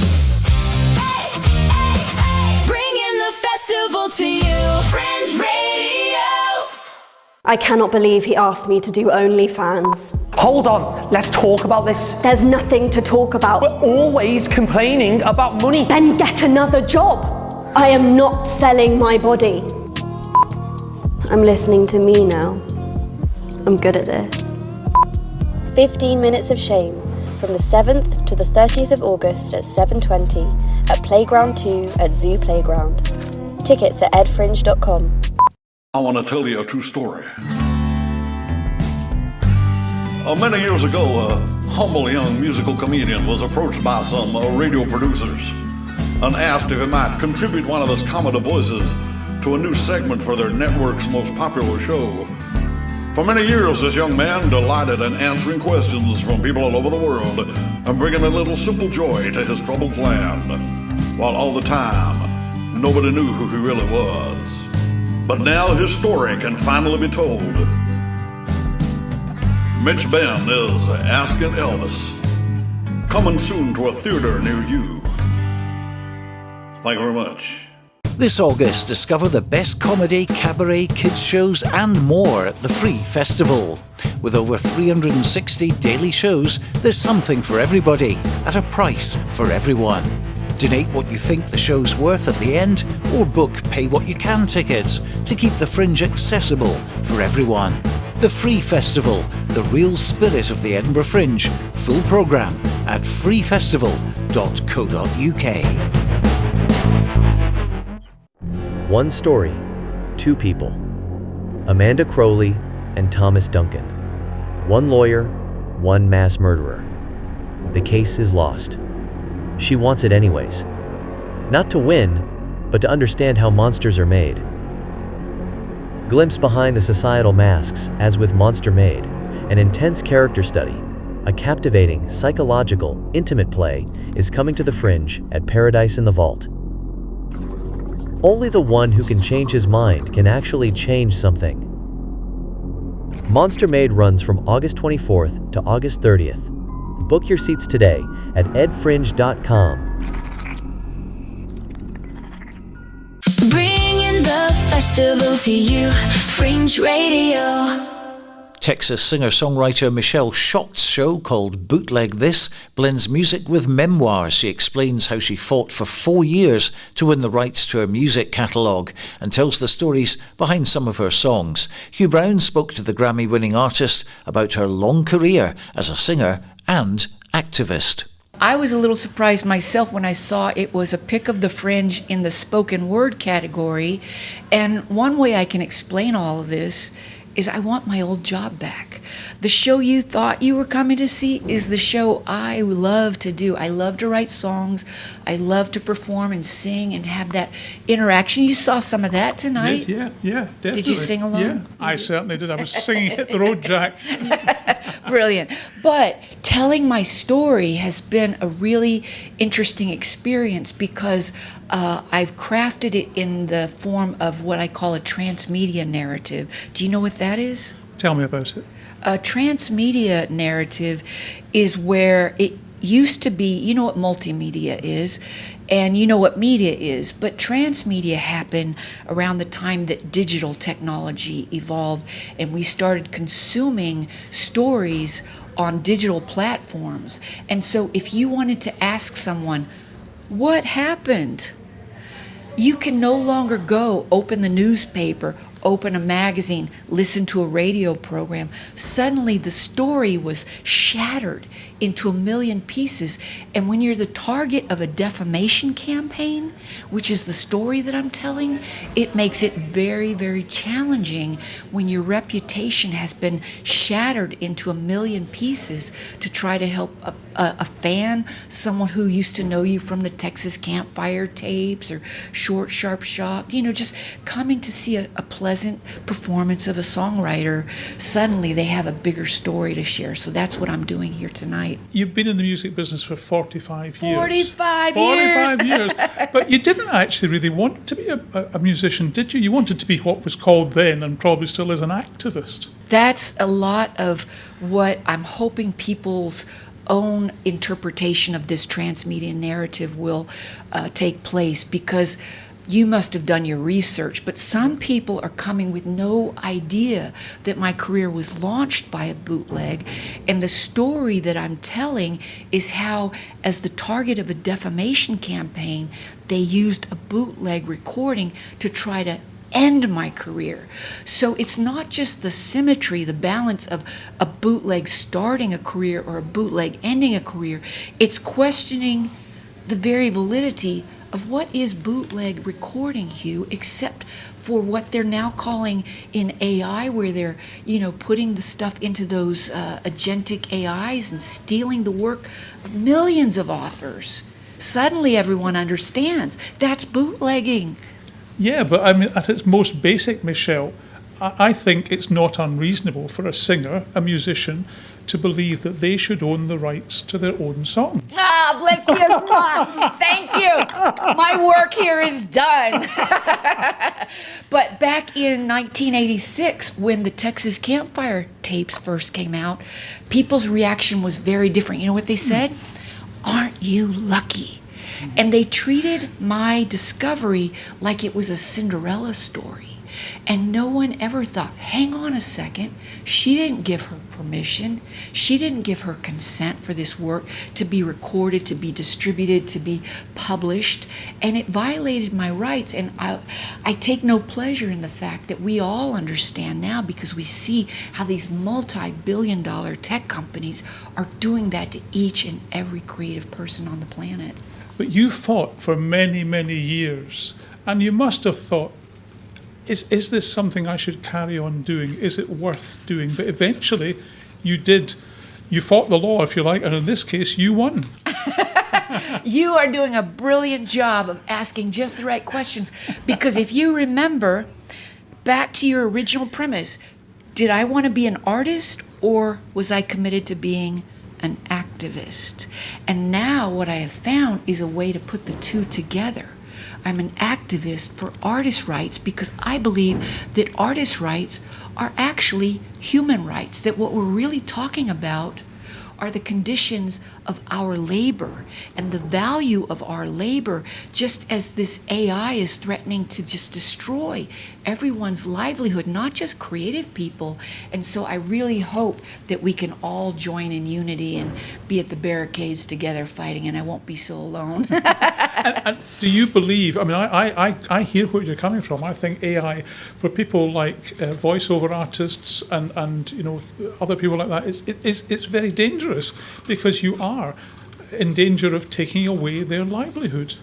Bringing the festival to you, Fringe Radio. I cannot believe he asked me to do OnlyFans. Hold on, let's talk about this. There's nothing to talk about. We're always complaining about money. Then get another job. I am not selling my body. I'm listening to me now. I'm good at this. 15 minutes of shame from the 7th to the 30th of August at 7:20 at Playground 2 at Zoo Playground. Tickets at edfringe.com. I want to tell you a true story. Many years ago, a humble young musical comedian was approached by some radio producers and asked if he might contribute one of his comedy voices to a new segment for their network's most popular show. For many years, this young man delighted in answering questions from people all over the world and bringing a little simple joy to his troubled land, while all the time, nobody knew who he really was. But now his story can finally be told. Mitch Ben is Asking Elvis, coming soon to a theater near you. Thank you very much. This August, discover the best comedy, cabaret, kids shows and more at the Free Festival. With over 360 daily shows, there's something for everybody at a price for everyone. Donate what you think the show's worth at the end, or book pay what you can tickets to keep the Fringe accessible for everyone. The Free Festival, the real spirit of the Edinburgh Fringe. Full programme at freefestival.co.uk. One story, two people. Amanda Crowley and Thomas Duncan. One lawyer, one mass murderer. The case is lost. She wants it anyways. Not to win, but to understand how monsters are made. Glimpse behind the societal masks, as with Monster Made, an intense character study, a captivating, psychological, intimate play is coming to the Fringe at Paradise in the Vault. Only the one who can change his mind can actually change something. Monster Made runs from August 24th to August 30th. Book your seats today at edfringe.com. Bringing the festival to you, Fringe Radio. Texas singer-songwriter Michelle Shock's show called Bootleg This blends music with memoir. She explains how she fought for 4 years to win the rights to her music catalogue and tells the stories behind some of her songs. Hugh Brown spoke to the Grammy-winning artist about her long career as a singer and activist. I was a little surprised myself when I saw it was a pick of the Fringe in the spoken word category. And one way I can explain all of this is I want my old job back. The show you thought you were coming to see is the show I love to do. I love to write songs. I love to perform and sing and have that interaction. You saw some of that tonight? Yeah, definitely. Did you sing along? Yeah, I certainly did. I was singing Hit the Road, Jack. Brilliant. But telling my story has been a really interesting experience because I've crafted it in the form of what I call a transmedia narrative. Do you know what that is? Tell me about it. A transmedia narrative is where it used to be, you know what multimedia is, and you know what media is, but transmedia happened around the time that digital technology evolved and we started consuming stories on digital platforms. And so if you wanted to ask someone, what happened? You can no longer go open the newspaper, open a magazine, listen to a radio program. Suddenly the story was shattered into a million pieces. And when you're the target of a defamation campaign, which is the story that I'm telling, it makes it very, very challenging when your reputation has been shattered into a million pieces to try to help a fan, someone who used to know you from the Texas Campfire tapes or Short Sharp Shock, you know, just coming to see a pleasant performance of a songwriter. Suddenly they have a bigger story to share. So that's what I'm doing here tonight. You've been in the music business for 45 years. 45 years. 45 years. But you didn't actually really want to be a musician, did you? You wanted to be what was called then, and probably still is, an activist. That's a lot of what I'm hoping people's own interpretation of this transmedia narrative will take place, because you must have done your research, but some people are coming with no idea that my career was launched by a bootleg. And the story that I'm telling is how, as the target of a defamation campaign, they used a bootleg recording to try to end my career. So it's not just the symmetry, the balance of a bootleg starting a career or a bootleg ending a career. It's questioning the very validity of what is bootleg recording, Hugh, except for what they're now calling in AI, where they're, you know, putting the stuff into those agentic AIs and stealing the work of millions of authors. Suddenly everyone understands that's bootlegging. Yeah, but I mean, at its most basic, Michelle, I think it's not unreasonable for a singer, a musician, to believe that they should own the rights to their own song. Ah, bless you. Thank you. My work here is done. But back in 1986, when the Texas Campfire tapes first came out, people's reaction was very different. You know what they said? Aren't you lucky? And they treated my discovery like it was a Cinderella story. And no one ever thought, hang on a second, she didn't give her permission. She didn't give her consent for this work to be recorded, to be distributed, to be published. And it violated my rights. And I take no pleasure in the fact that we all understand now, because we see how these multi-billion-dollar tech companies are doing that to each and every creative person on the planet. But you fought for many, many years, and you must have thought, is this something I should carry on doing? Is it worth doing? But eventually you did. You fought the law, if you like, and in this case, you won. You are doing a brilliant job of asking just the right questions, because if you remember, back to your original premise, did I want to be an artist, or was I committed to being an activist? And now what I have found is a way to put the two together. I'm an activist for artist rights because I believe that artist rights are actually human rights, that what we're really talking about are the conditions of our labor and the value of our labor, just as this AI is threatening to just destroy everyone's livelihood, not just creative people. And so I really hope that we can all join in unity and be at the barricades together fighting, and I won't be so alone. And do you believe, I mean, I hear where you're coming from. I think AI, for people like voiceover artists and you know, other people like that, it's very dangerous, because you are in danger of taking away their livelihood.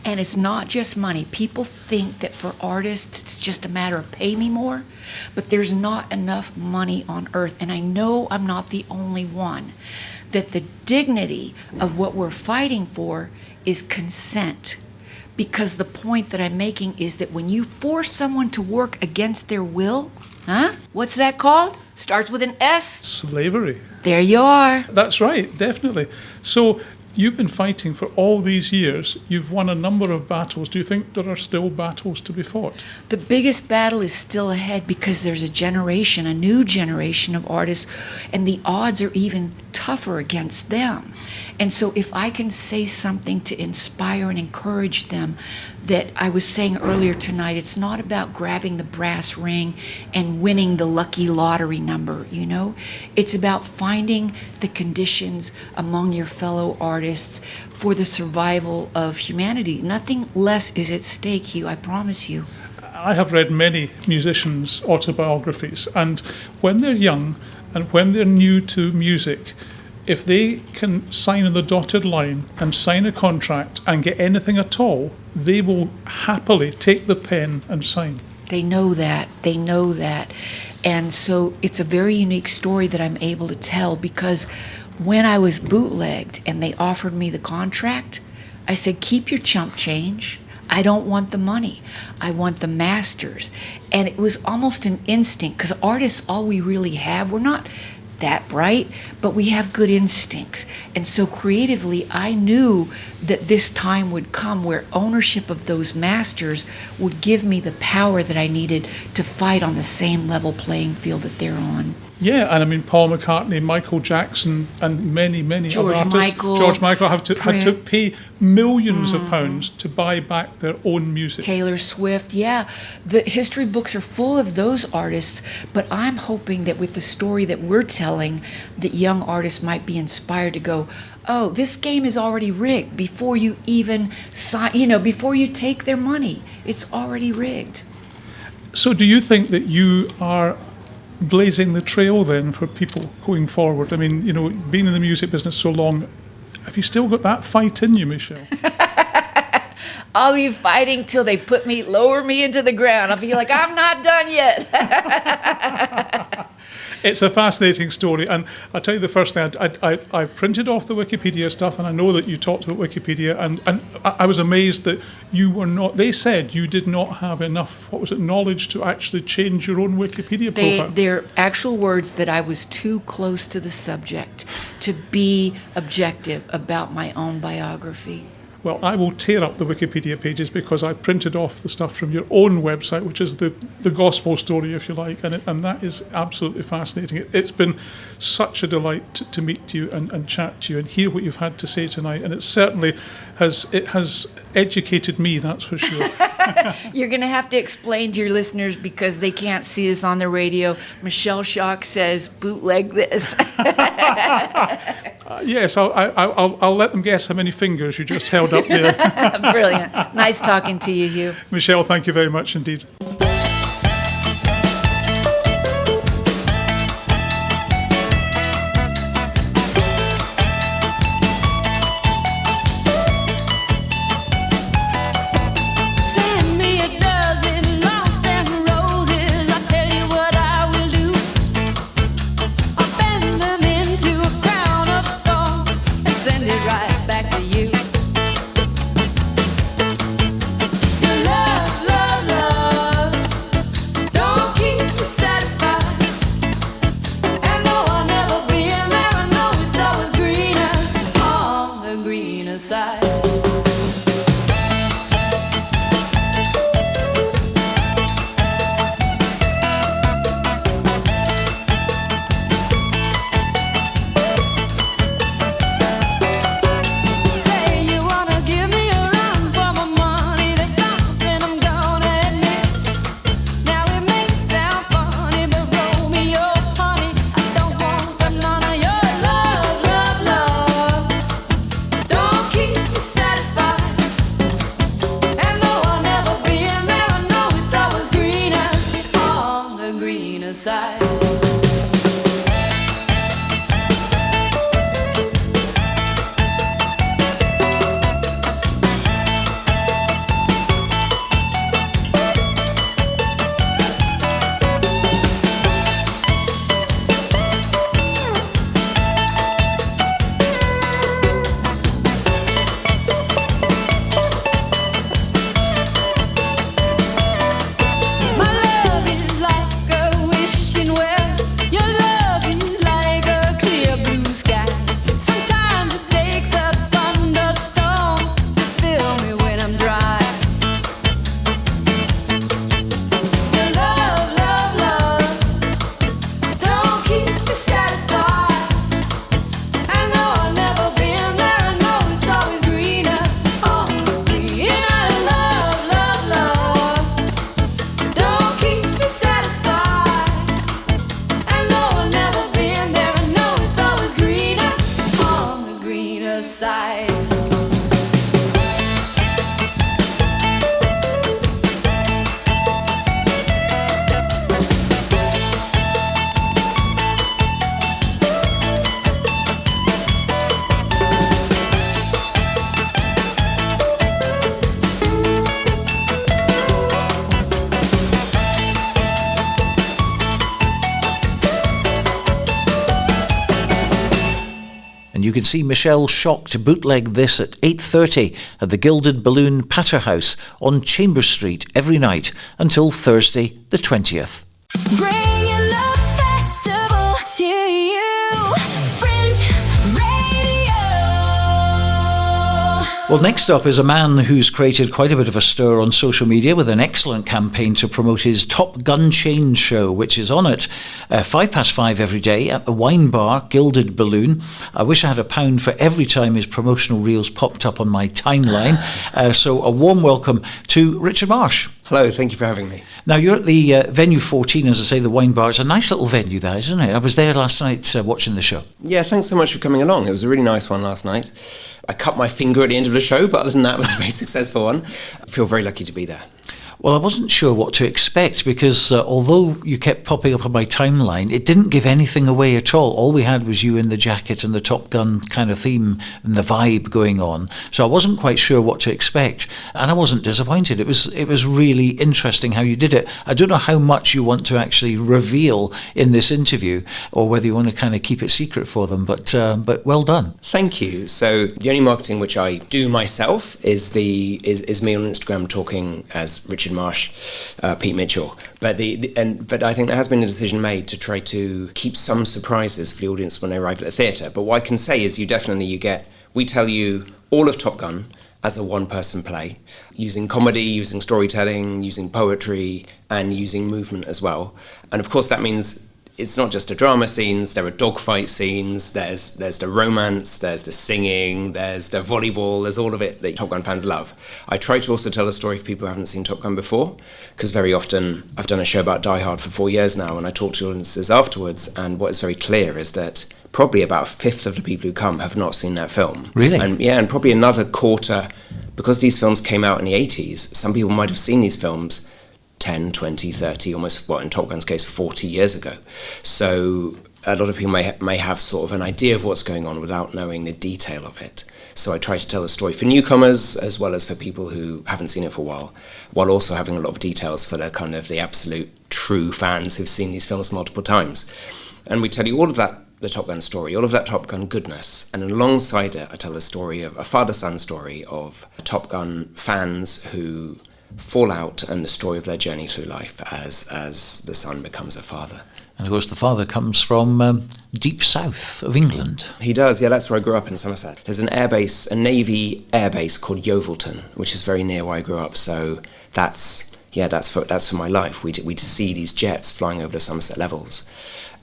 And it's not just money. People think that for artists, it's just a matter of pay me more, but there's not enough money on earth. And I know I'm not the only one, that the dignity of what we're fighting for is consent. Because the point that I'm making is that when you force someone to work against their will, what's that called? Starts with an S? Slavery. There you are. That's right, definitely. So you've been fighting for all these years. You've won a number of battles. Do you think there are still battles to be fought? The biggest battle is still ahead, because there's a new generation of artists, and the odds are even tougher against them. And so if I can say something to inspire and encourage them, that I was saying earlier tonight, it's not about grabbing the brass ring and winning the lucky lottery number, you know? It's about finding the conditions among your fellow artists for the survival of humanity. Nothing less is at stake, Hugh, I promise you. I have read many musicians' autobiographies, and when they're young and when they're new to music, if they can sign on the dotted line and sign a contract and get anything at all, they will happily take the pen and sign. They know that. They know that. And so it's a very unique story that I'm able to tell, because when I was bootlegged and they offered me the contract, I said, keep your chump change. I don't want the money. I want the masters. And it was almost an instinct, because artists, all we really have, we're not that bright, but we have good instincts. And so creatively, I knew that this time would come where ownership of those masters would give me the power that I needed to fight on the same level playing field that they're on. Yeah, and I mean, Paul McCartney, Michael Jackson, and many other artists. George Michael had to pay millions of pounds to buy back their own music. Taylor Swift, yeah. The history books are full of those artists, but I'm hoping that with the story that we're telling, that young artists might be inspired to go, oh, this game is already rigged before you even sign, before you take their money. It's already rigged. So do you think that you are blazing the trail then for people going forward? I mean, being in the music business so long, have you still got that fight in you, Michelle? I'll be fighting till they lower me into the ground. I'll be like, I'm not done yet. It's a fascinating story, and I'll tell you the first thing, I printed off the Wikipedia stuff, and I know that you talked about Wikipedia, and I was amazed that you were not, they said you did not have enough, knowledge to actually change your own Wikipedia profile. They're actual words that I was too close to the subject to be objective about my own biography. Well, I will tear up the Wikipedia pages because I printed off the stuff from your own website, which is the gospel story, if you like, and that is absolutely fascinating. It's been such a delight to meet you and chat to you and hear what you've had to say tonight, and it certainly has educated me, that's for sure. You're going to have to explain to your listeners, because they can't see this on the radio. Michelle Schock says, bootleg this. Yes, I'll let them guess how many fingers you just held up there. Brilliant. Nice talking to you, Hugh. Michelle, thank you very much indeed. Satisfied. can see Michelle Shocked bootleg this at 8:30 at the Gilded Balloon Patter House on Chambers Street every night until Thursday the 20th. Bringing the festival to you. Fringe Radio. Well, next up is a man who's created quite a bit of a stir on social media with an excellent campaign to promote his Top Gunchained show, which is on at 5:05 every day at the Wine Bar, Gilded Balloon. I wish I had £1 for every time his promotional reels popped up on my timeline. So a warm welcome to Richard Marsh. Hello, thank you for having me. Now, you're at the venue 14, as I say, the Wine Bar. It's a nice little venue there, isn't it? I was there last night watching the show. Yeah, thanks so much for coming along. It was a really nice one last night. I cut my finger at the end of the show, but other than that, it was a very successful one. I feel very lucky to be there. Well, I wasn't sure what to expect because although you kept popping up on my timeline, it didn't give anything away at all. All we had was you in the jacket and the Top Gun kind of theme and the vibe going on. So I wasn't quite sure what to expect, and I wasn't disappointed. It was really interesting how you did it. I don't know how much you want to actually reveal in this interview, or whether you want to kind of keep it secret for them. But well done. Thank you. So the only marketing which I do myself is me on Instagram talking as Richard Marsh, Pete Mitchell, but I think there has been a decision made to try to keep some surprises for the audience when they arrive at the theatre. But what I can say is we tell you all of Top Gun as a one-person play, using comedy, using storytelling, using poetry, and using movement as well. And of course that means it's not just the drama scenes, there are dogfight scenes, there's the romance, there's the singing, there's the volleyball, there's all of it that Top Gun fans love. I try to also tell a story for people who haven't seen Top Gun before, because very often I've done a show about Die Hard for 4 years now, and I talk to audiences afterwards, and what is very clear is that probably about a fifth of the people who come have not seen that film. Really? And probably another quarter, because these films came out in the 80s, some people might have seen these films 10, 20, 30, almost, in Top Gun's case, 40 years ago. So a lot of people may have sort of an idea of what's going on without knowing the detail of it. So I try to tell a story for newcomers as well as for people who haven't seen it for a while also having a lot of details for the absolute true fans who've seen these films multiple times. And we tell you all of that, the Top Gun story, all of that Top Gun goodness, and alongside it I tell a story of a father-son story of Top Gun fans who fall out and the story of their journey through life as the son becomes a father. And of course the father comes from deep south of England. He does, yeah, that's where I grew up in Somerset. There's an airbase, a Navy airbase called Yeovilton, which is very near where I grew up, so that's for my life. We'd see these jets flying over the Somerset levels.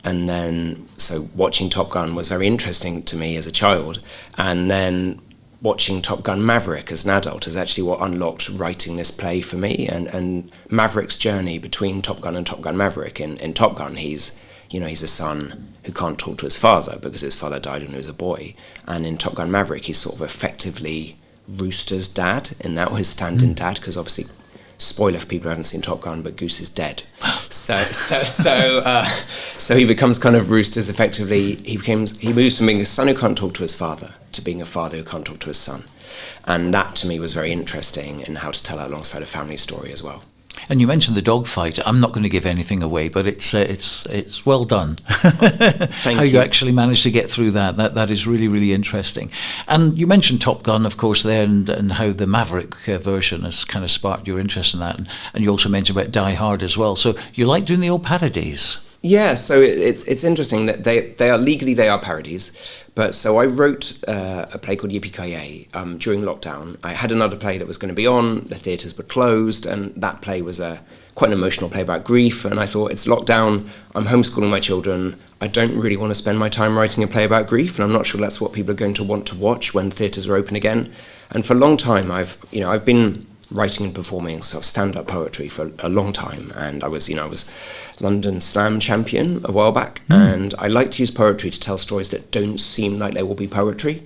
And then, so watching Top Gun was very interesting to me as a child, and then watching Top Gun Maverick as an adult is actually what unlocked writing this play for me, and Maverick's journey between Top Gun and Top Gun Maverick. In Top Gun, he's a son who can't talk to his father because his father died when he was a boy, and in Top Gun Maverick he's sort of effectively Rooster's dad, and that was his stand-in dad, because obviously, spoiler for people who haven't seen Top Gun, but Goose is dead. So he becomes kind of Rooster's effectively. He moves from being a son who can't talk to his father to being a father who can't talk to his son, and that to me was very interesting in how to tell that alongside a family story as well. And you mentioned the dogfight. I'm not going to give anything away, but it's well done. How you actually managed to get through that is really, really interesting. And you mentioned Top Gun, of course, there, and how the Maverick version has kind of sparked your interest in that. And you also mentioned about Die Hard as well. So you like doing the old parodies. Yeah, so it's interesting that they are legally parodies, but so I wrote a play called Yippee-Ki-Yay during lockdown. I had another play that was going to be on, the theatres were closed, and that play was quite an emotional play about grief, and I thought, it's lockdown, I'm homeschooling my children, I don't really want to spend my time writing a play about grief, and I'm not sure that's what people are going to want to watch when theatres are open again. And for a long time I've been writing and performing sort of stand-up poetry for a long time, and I was London Slam champion a while back, and I like to use poetry to tell stories that don't seem like they will be poetry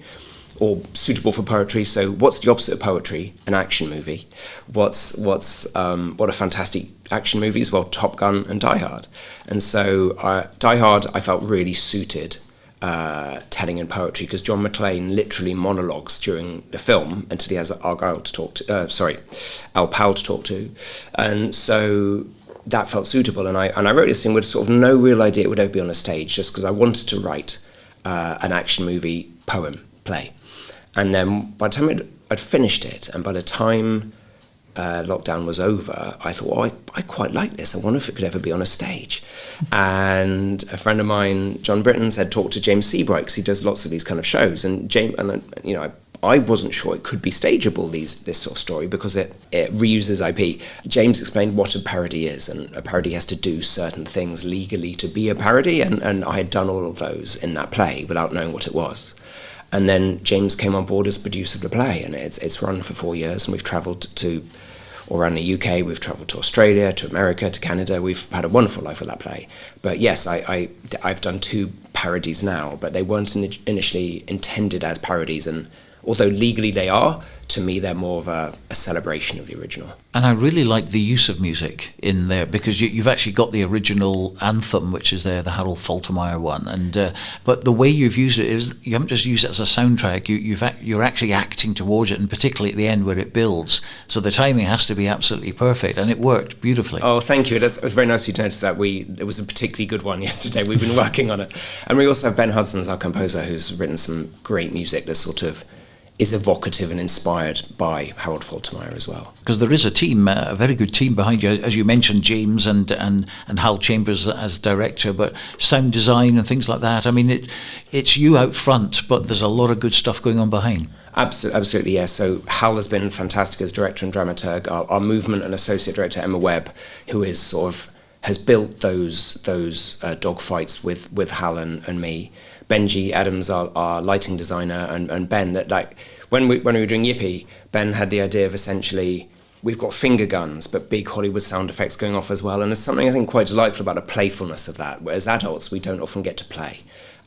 or suitable for poetry. So what's the opposite of poetry? An action movie. What are fantastic action movies? Well, Top Gun and Die Hard. And so Die Hard I felt really suited telling in poetry, because John McClane literally monologues during the film until he has Al Powell to talk to, and so that felt suitable. And I wrote this thing with sort of no real idea it would ever be on a stage, just because I wanted to write an action movie play. And then by the time I'd finished it, and by the time lockdown was over, I thought, well, I quite like this. I wonder if it could ever be on a stage. And a friend of mine, John Britton, had talked to James Seabright, because he does lots of these kind of shows. And I wasn't sure it could be stageable, this sort of story, because it reuses IP. James explained what a parody is, and a parody has to do certain things legally to be a parody, and I had done all of those in that play without knowing what it was. And then James came on board as producer of the play, and it's run for 4 years, and we've travelled to all around the UK, we've travelled to Australia, to America, to Canada. We've had a wonderful life with that play. But yes, I've done 2 parodies now, but they weren't initially intended as parodies, and although legally they are, to me they're more of a celebration of the original. And I really like the use of music in there, because you've actually got the original anthem, which is there, the Harold Faltermeyer one, and but the way you've used it is you haven't just used it as a soundtrack. You're actually acting towards it, and particularly at the end where it builds. So the timing has to be absolutely perfect, and it worked beautifully. Oh, thank you. It was very nice of you to notice that. It was a particularly good one yesterday. We've been working on it, and we also have Ben Hudson's our composer, who's written some great music that sort of is evocative and inspired by Harold Faltermeyer as well. Because there is a team, a very good team behind you, as you mentioned, James and Hal Chambers as director, but sound design and things like that. I mean, it's you out front, but there's a lot of good stuff going on behind. Absolutely, yes. So Hal has been fantastic as director and dramaturg. Our movement and associate director, Emma Webb, who is has built those dogfights with Hal and me. Benji Adams, our lighting designer, and Ben, that when we were doing Yippee, Ben had the idea of essentially, we've got finger guns, but big Hollywood sound effects going off as well. And there's something I think quite delightful about the playfulness of that, where as adults, we don't often get to play.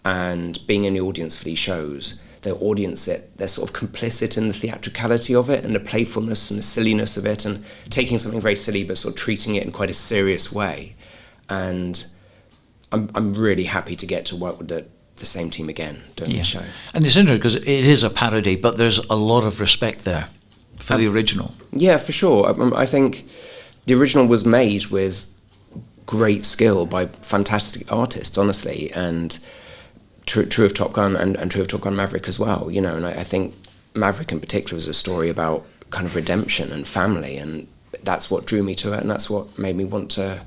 And being in the audience for these shows, the audience, they're sort of complicit in the theatricality of it and the playfulness and the silliness of it, and taking something very silly but sort of treating it in quite a serious way. And I'm really happy to get to work with the same team again doing the show. And it's interesting because it is a parody, but there's a lot of respect there for the original. Yeah, for sure. I think the original was made with great skill by fantastic artists, honestly, and true of Top Gun and true of Top Gun Maverick as well, and I think Maverick in particular is a story about kind of redemption and family, and that's what drew me to it, and that's what made me want to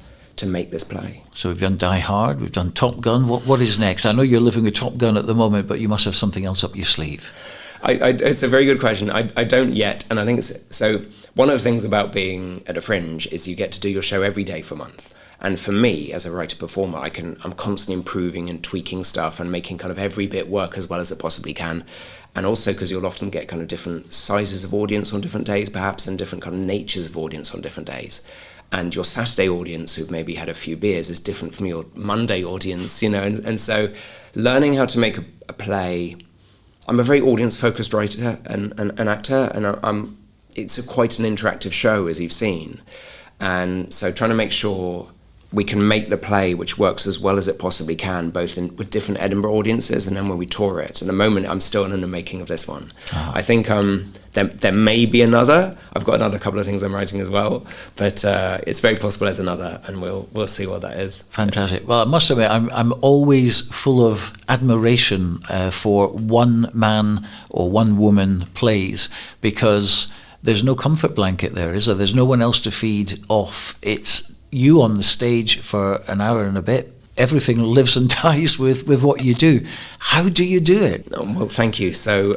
make this play. So we've done Die Hard, we've done Top Gun. What is next? I know you're living with Top Gun at the moment, but you must have something else up your sleeve. It's a very good question. I don't yet, and I think so. One of the things about being at a Fringe is you get to do your show every day for a month. And for me, as a writer-performer, I'm constantly improving and tweaking stuff and making kind of every bit work as well as it possibly can. And also because you'll often get kind of different sizes of audience on different days, perhaps, and different kind of natures of audience on different days. And your Saturday audience, who've maybe had a few beers, is different from your Monday audience, and so learning how to make a play. I'm a very audience-focused writer and actor, and it's quite an interactive show, as you've seen. And so trying to make sure we can make the play which works as well as it possibly can, both with different Edinburgh audiences and then when we tour it. At the moment, I'm still in the making of this one. I think there may be another. I've got another couple of things I'm writing as well, but it's very possible there's another, and we'll see what that is. Fantastic. Well, I must admit, I'm always full of admiration for one man or one woman plays, because there's no comfort blanket there, is there? There's no one else to feed off. It's you on the stage for an hour and a bit. Everything lives and dies with what you do. How do you do it? Well, thank you. So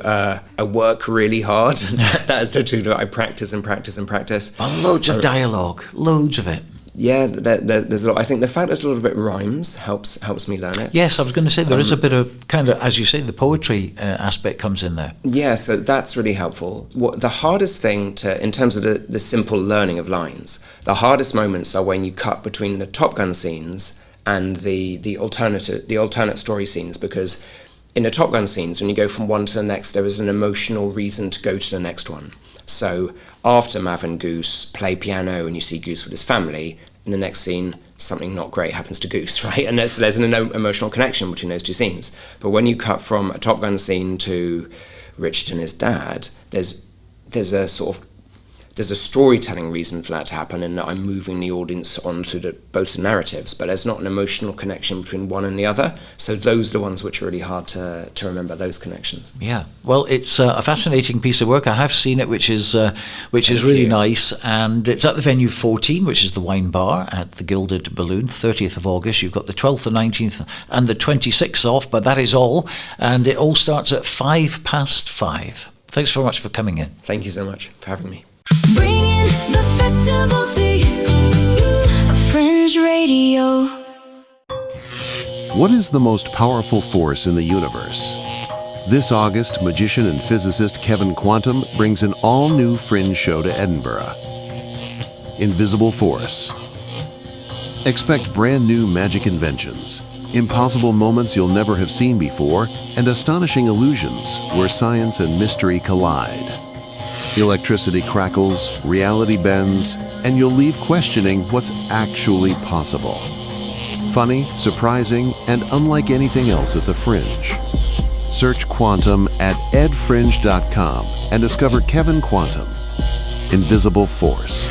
I work really hard. That is true. I practice and practice and practice. Loads of dialogue, loads of it. Yeah, there's a lot. I think the fact that a lot of it rhymes helps me learn it. Yes, I was going to say there is a bit of kind of, as you say, the poetry aspect comes in there. Yeah, so that's really helpful. The hardest thing in terms of the simple learning of lines, the hardest moments are when you cut between the Top Gun scenes and the alternate story scenes, because in the Top Gun scenes, when you go from one to the next, there is an emotional reason to go to the next one. So after Mav and Goose play piano and you see Goose with his family, in the next scene, something not great happens to Goose, right? And there's an emotional connection between those two scenes. But when you cut from a Top Gun scene to Richard and his dad, there's a sort of there's a storytelling reason for that to happen, and that I'm moving the audience onto both the narratives, but there's not an emotional connection between one and the other. So those are the ones which are really hard to remember, those connections. Yeah, well, it's a fascinating piece of work. I have seen it, which is really nice, and it's at the venue 14, which is the wine bar at the Gilded Balloon, 30th of August. You've got the 12th, the 19th, and the 26th off, but that is all, and it all starts at 5:05. Thanks very much for coming in. Thank you so much for having me. Bringing the festival to you, Fringe Radio. What is the most powerful force in the universe? This August, magician and physicist Kevin Quantum brings an all-new Fringe show to Edinburgh. Invisible Force. Expect brand new magic inventions, impossible moments you'll never have seen before, and astonishing illusions where science and mystery collide. Electricity crackles, reality bends, and you'll leave questioning what's actually possible. Funny, surprising, and unlike anything else at the Fringe. Search Quantum at edfringe.com and discover Kevin Quantum, Invisible Force.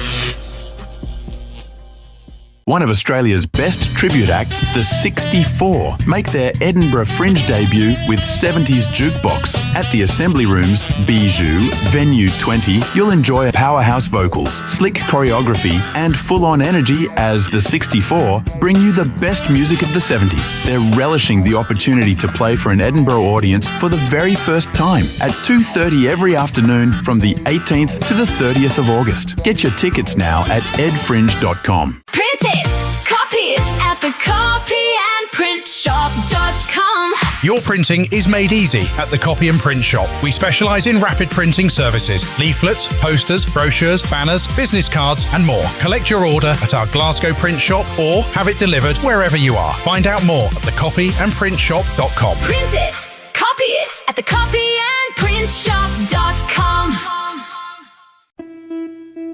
One of Australia's best tribute acts, the 64, make their Edinburgh Fringe debut with 70s Jukebox. At the Assembly Rooms, Bijou, Venue 20, you'll enjoy powerhouse vocals, slick choreography, and full-on energy as the 64 bring you the best music of the 70s. They're relishing the opportunity to play for an Edinburgh audience for the very first time at 2:30 every afternoon from the 18th to the 30th of August. Get your tickets now at edfringe.com. Print it, copy it at the copyandprintshop.com. Your printing is made easy at the Copy and Print Shop. We specialise in rapid printing services, leaflets, posters, brochures, banners, business cards and more. Collect your order at our Glasgow print shop or have it delivered wherever you are. Find out more at thecopyandprintshop.com. Print it, copy it at the copyandprintshop.com.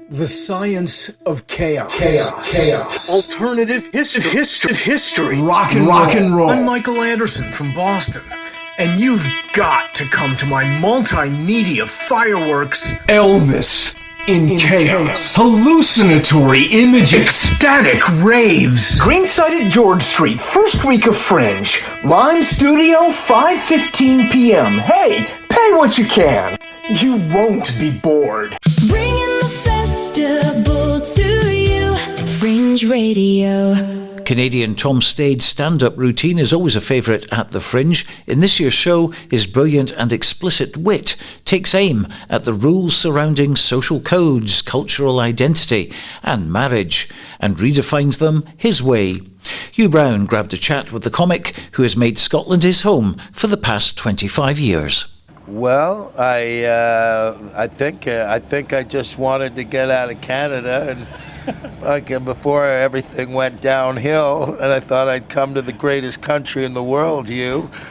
The science of chaos. Chaos. Alternative history. Rock and roll. I'm Michael Anderson from Boston, and you've got to come to my multimedia fireworks Elvis in chaos. Hallucinatory images. Ecstatic raves. Greenside at George Street, first week of Fringe. Lime Studio, 5:15 p.m. Hey, pay what you can. You won't be bored. Bringing the festival to you, Fringe Radio. Canadian Tom Stade's stand-up routine is always a favourite at the Fringe. In this year's show, his brilliant and explicit wit takes aim at the rules surrounding social codes, cultural identity and marriage, and redefines them his way. Hugh Brown grabbed a chat with the comic who has made Scotland his home for the past 25 years. Well, I think I just wanted to get out of Canada, and before everything went downhill, and I thought I'd come to the greatest country in the world,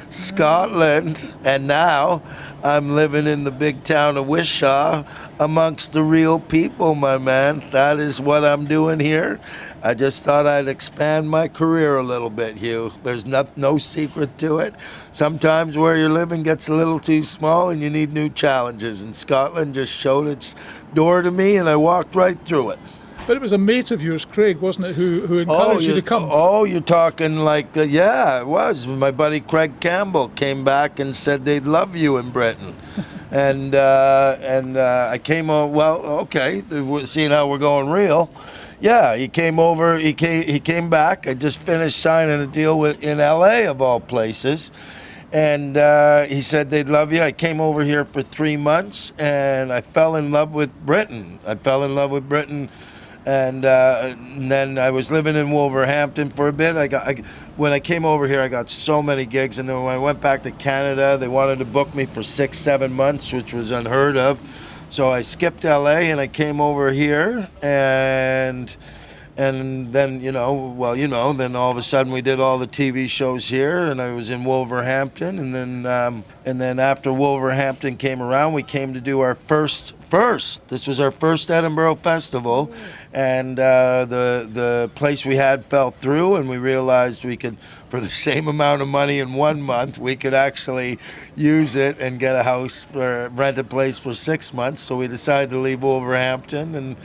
Scotland, and now I'm living in the big town of Wishaw amongst the real people, my man. That is what I'm doing here. I just thought I'd expand my career a little bit, Hugh. There's no secret to it. Sometimes where you're living gets a little too small and you need new challenges. And Scotland just showed its door to me and I walked right through it. But it was a mate of yours, Craig, wasn't it, who encouraged you to come? Oh, you're talking yeah, it was. My buddy Craig Campbell came back and said they'd love you in Britain. and I came on, seeing how we're going real. Yeah, he came over, he came back. I just finished signing a deal in LA, of all places. And he said they'd love you. I came over here for 3 months and I fell in love with Britain. And then I was living in Wolverhampton for a bit. When I came over here, I got so many gigs. And then when I went back to Canada, they wanted to book me for 6-7 months, which was unheard of. So I skipped LA and I came over here, and And then, then all of a sudden we did all the TV shows here, and I was in Wolverhampton, and then after Wolverhampton came around, we came to do our first. This was our first Edinburgh Festival, and the place we had fell through, and we realized we could, for the same amount of money in 1 month, we could actually use it and get a house rent a place for 6 months. So we decided to leave Wolverhampton, and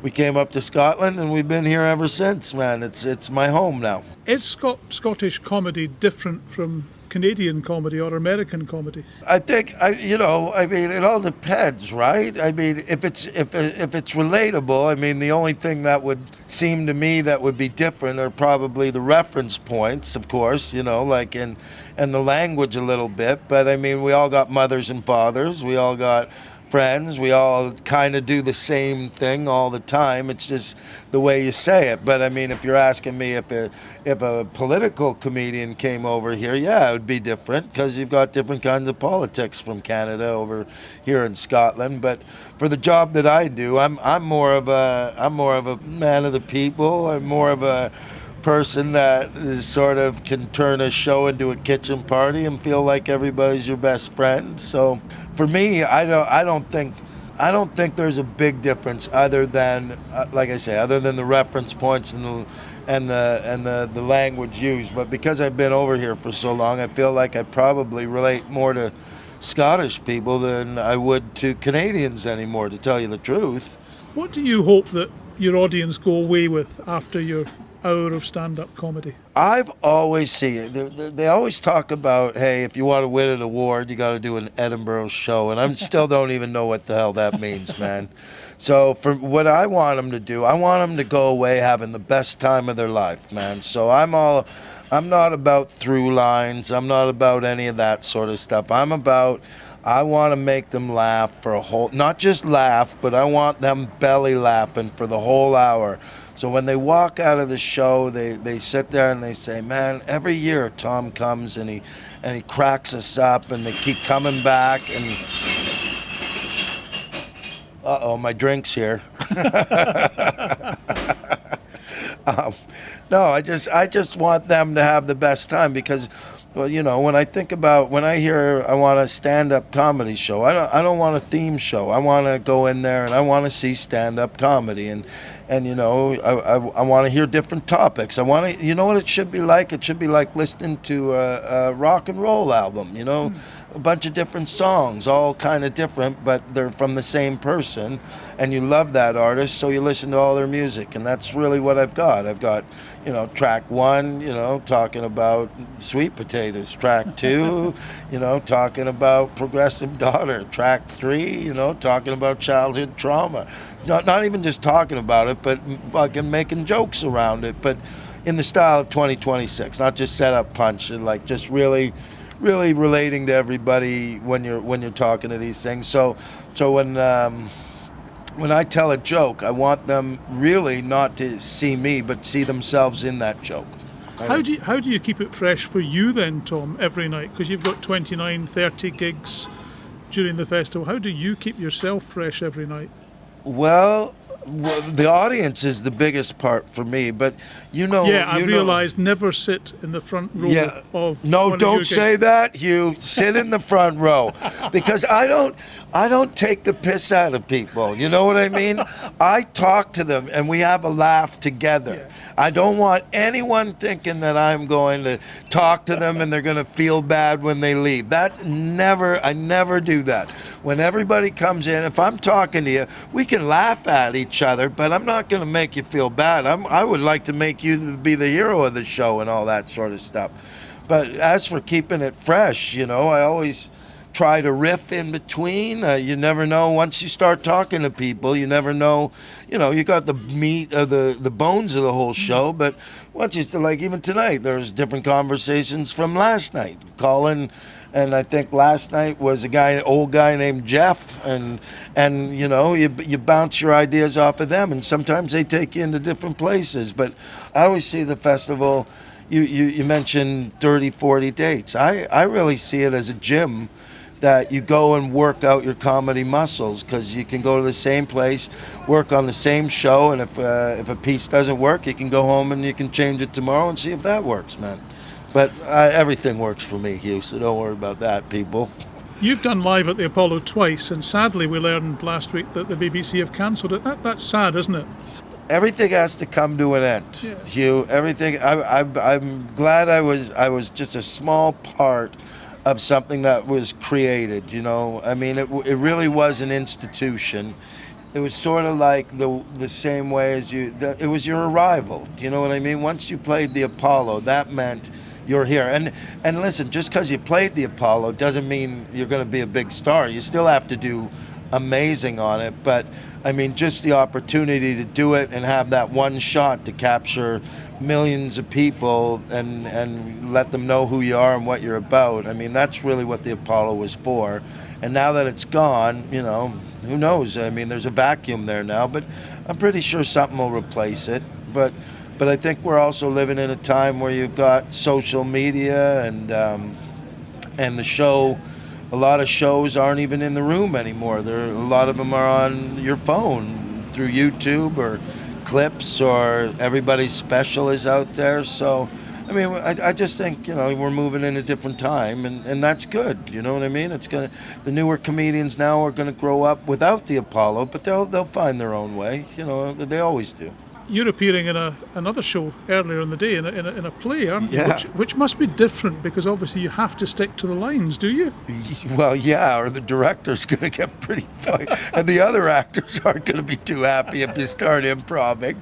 we came up to Scotland, and we've been here ever since, man. It's my home now. Is Scottish comedy different from Canadian comedy or American comedy? I think it all depends, right? I mean, if it's relatable, I mean, the only thing that would seem to me that would be different are probably the reference points, of course, and the language a little bit. But I mean, we all got mothers and fathers. We all got friends. We all kind of do the same thing all the time. It's just the way you say it. But I mean, if you're asking me if a political comedian came over here, yeah, it would be different, because you've got different kinds of politics from Canada over here in Scotland. But for the job that I do, I'm more of a man of the people. I'm more of a person that is sort of can turn a show into a kitchen party and feel like everybody's your best friend. So for me, I don't think there's a big difference other than like I say, other than the reference points and the language used. But because I've been over here for so long, I feel like I probably relate more to Scottish people than I would to Canadians anymore, to tell you the truth. What do you hope that your audience go away with after your hour of stand-up comedy? I've always seen it. They always talk about, hey, if you want to win an award, you got to do an Edinburgh show, and I still don't even know what the hell that means, man. So for what I want them to do, I want them to go away having the best time of their life, man. So I'm not about through lines. I'm not about any of that sort of stuff. I want to make them laugh for a whole, not just laugh, but I want them belly laughing for the whole hour. So when they walk out of the show, they sit there and they say, man, every year Tom comes and he cracks us up, and they keep coming back. And my drink's here. No, I just want them to have the best time, because, well, when I hear I want a stand-up comedy show, I don't want a theme show. I want to go in there and I want to see stand-up comedy, and I want to hear different topics. I want to, what it should be like? It should be like listening to a rock and roll album, a bunch of different songs, all kind of different, but they're from the same person, and you love that artist, so you listen to all their music, and that's really what I've got. I've got, track 1, talking about sweet potatoes. Track 2, talking about progressive daughter. Track 3, talking about childhood trauma. Not even just talking about it, but fucking making jokes around it, but in the style of 2026, not just set up punch, and like just really relating to everybody when you're talking to these things. So when I tell a joke, I want them really not to see me, but see themselves in that joke. How do you keep it fresh for you then, Tom, every night? Because you've got 29, 30 gigs during the festival. How do you keep yourself fresh every night? Well, the audience is the biggest part for me, but I realised never sit in the front row of. No, don't say that, Hugh. Sit in the front row, because I don't take the piss out of people. You know what I mean? I talk to them and we have a laugh together. Yeah. I don't want anyone thinking that I'm going to talk to them and they're going to feel bad when they leave. I never do that. When everybody comes in, if I'm talking to you, we can laugh at each other, but I'm not going to make you feel bad. I would like to make you be the hero of the show and all that sort of stuff. But as for keeping it fresh, I always try to riff in between. You never know. Once you start talking to people, you never know. You got the meat of the bones of the whole show, but once like even tonight, there's different conversations from last night. Colin, and I think last night was old guy named Jeff, and you bounce your ideas off of them, and sometimes they take you into different places. But I always see the festival. You mentioned 30, 40 dates. I really see it as a gym that you go and work out your comedy muscles, because you can go to the same place, work on the same show, and if a piece doesn't work, you can go home and you can change it tomorrow and see if that works, man. But everything works for me, Hugh, so don't worry about that, people. You've done live at the Apollo twice, and sadly we learned last week that the BBC have cancelled it. That's sad, isn't it? Everything has to come to an end, yeah. Hugh. Everything. I'm glad I was just a small part of something that was created. You know, I mean, it really was an institution. It was sort of like the same way as it was your arrival. Do you know what I mean? Once you played the Apollo, that meant you're here. And listen, just because you played the Apollo doesn't mean you're going to be a big star. You still have to do amazing on it. But I mean, just the opportunity to do it and have that one shot to capture millions of people and let them know who you are and what you're about. I mean, that's really what the Apollo was for. And now that it's gone, you know, who knows? I mean, there's a vacuum there now, but I'm pretty sure something will replace it. But I think we're also living in a time where you've got social media and the show. A lot of shows aren't even in the room anymore. A lot of them are on your phone through YouTube or clips, or everybody's special is out there. So, I mean, I just think, you know, we're moving in a different time, and that's good. You know what I mean? The newer comedians now are gonna grow up without the Apollo, but they'll find their own way. You know, they always do. You're appearing in another show earlier in the day in a play, aren't you? Yeah. Which must be different, because obviously you have to stick to the lines, do you? Well, yeah, or the director's going to get pretty funny, and the other actors aren't going to be too happy if you start improvising.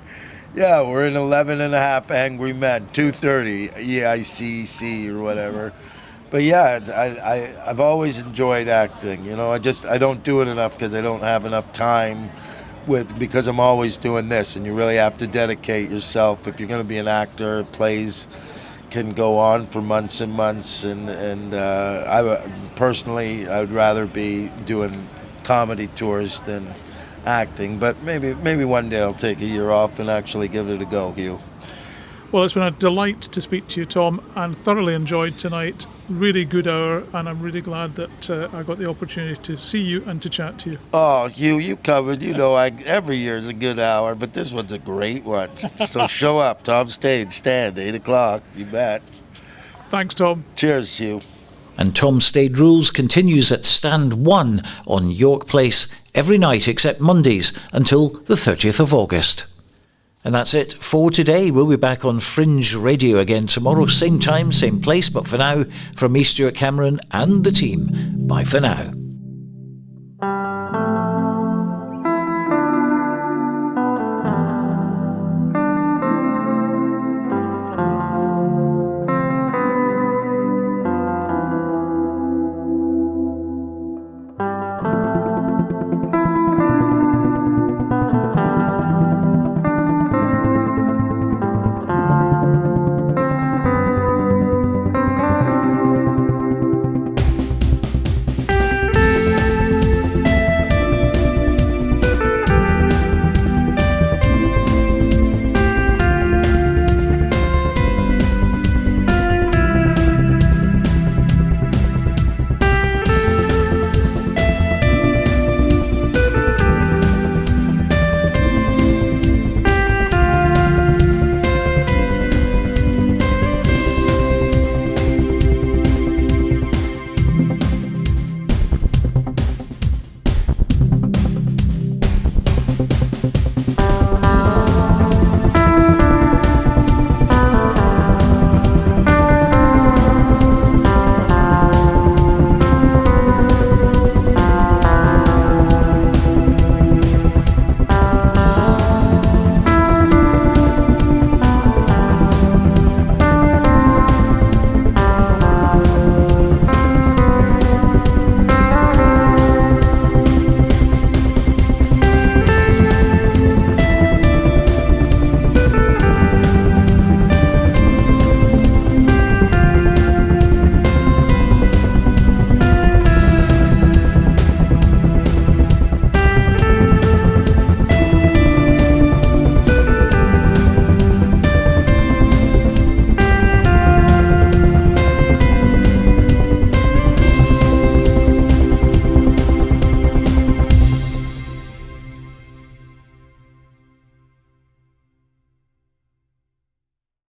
Yeah, we're in 11 and a half Angry Men, 2:30 EICC or whatever. But yeah, I've always enjoyed acting. You know, I don't do it enough because I don't have enough time. Because I'm always doing this, and you really have to dedicate yourself. If you're going to be an actor, plays can go on for months and months, and I personally, I would rather be doing comedy tours than acting. But maybe one day I'll take a year off and actually give it a go, Hugh. Well, it's been a delight to speak to you, Tom, and thoroughly enjoyed tonight. Really good hour, and I'm really glad that I got the opportunity to see you and to chat to you. Oh, Hugh, you covered. You know, every year is a good hour, but this one's a great one. So show up, Tom Stade, stand 8 o'clock. You bet. Thanks, Tom. Cheers, Hugh. And Tom Stade Rules continues at Stand 1 on York Place every night except Mondays until the 30th of August. And that's it for today. We'll be back on Fringe Radio again tomorrow, same time, same place. But for now, from me, Stuart Cameron, and the team, bye for now.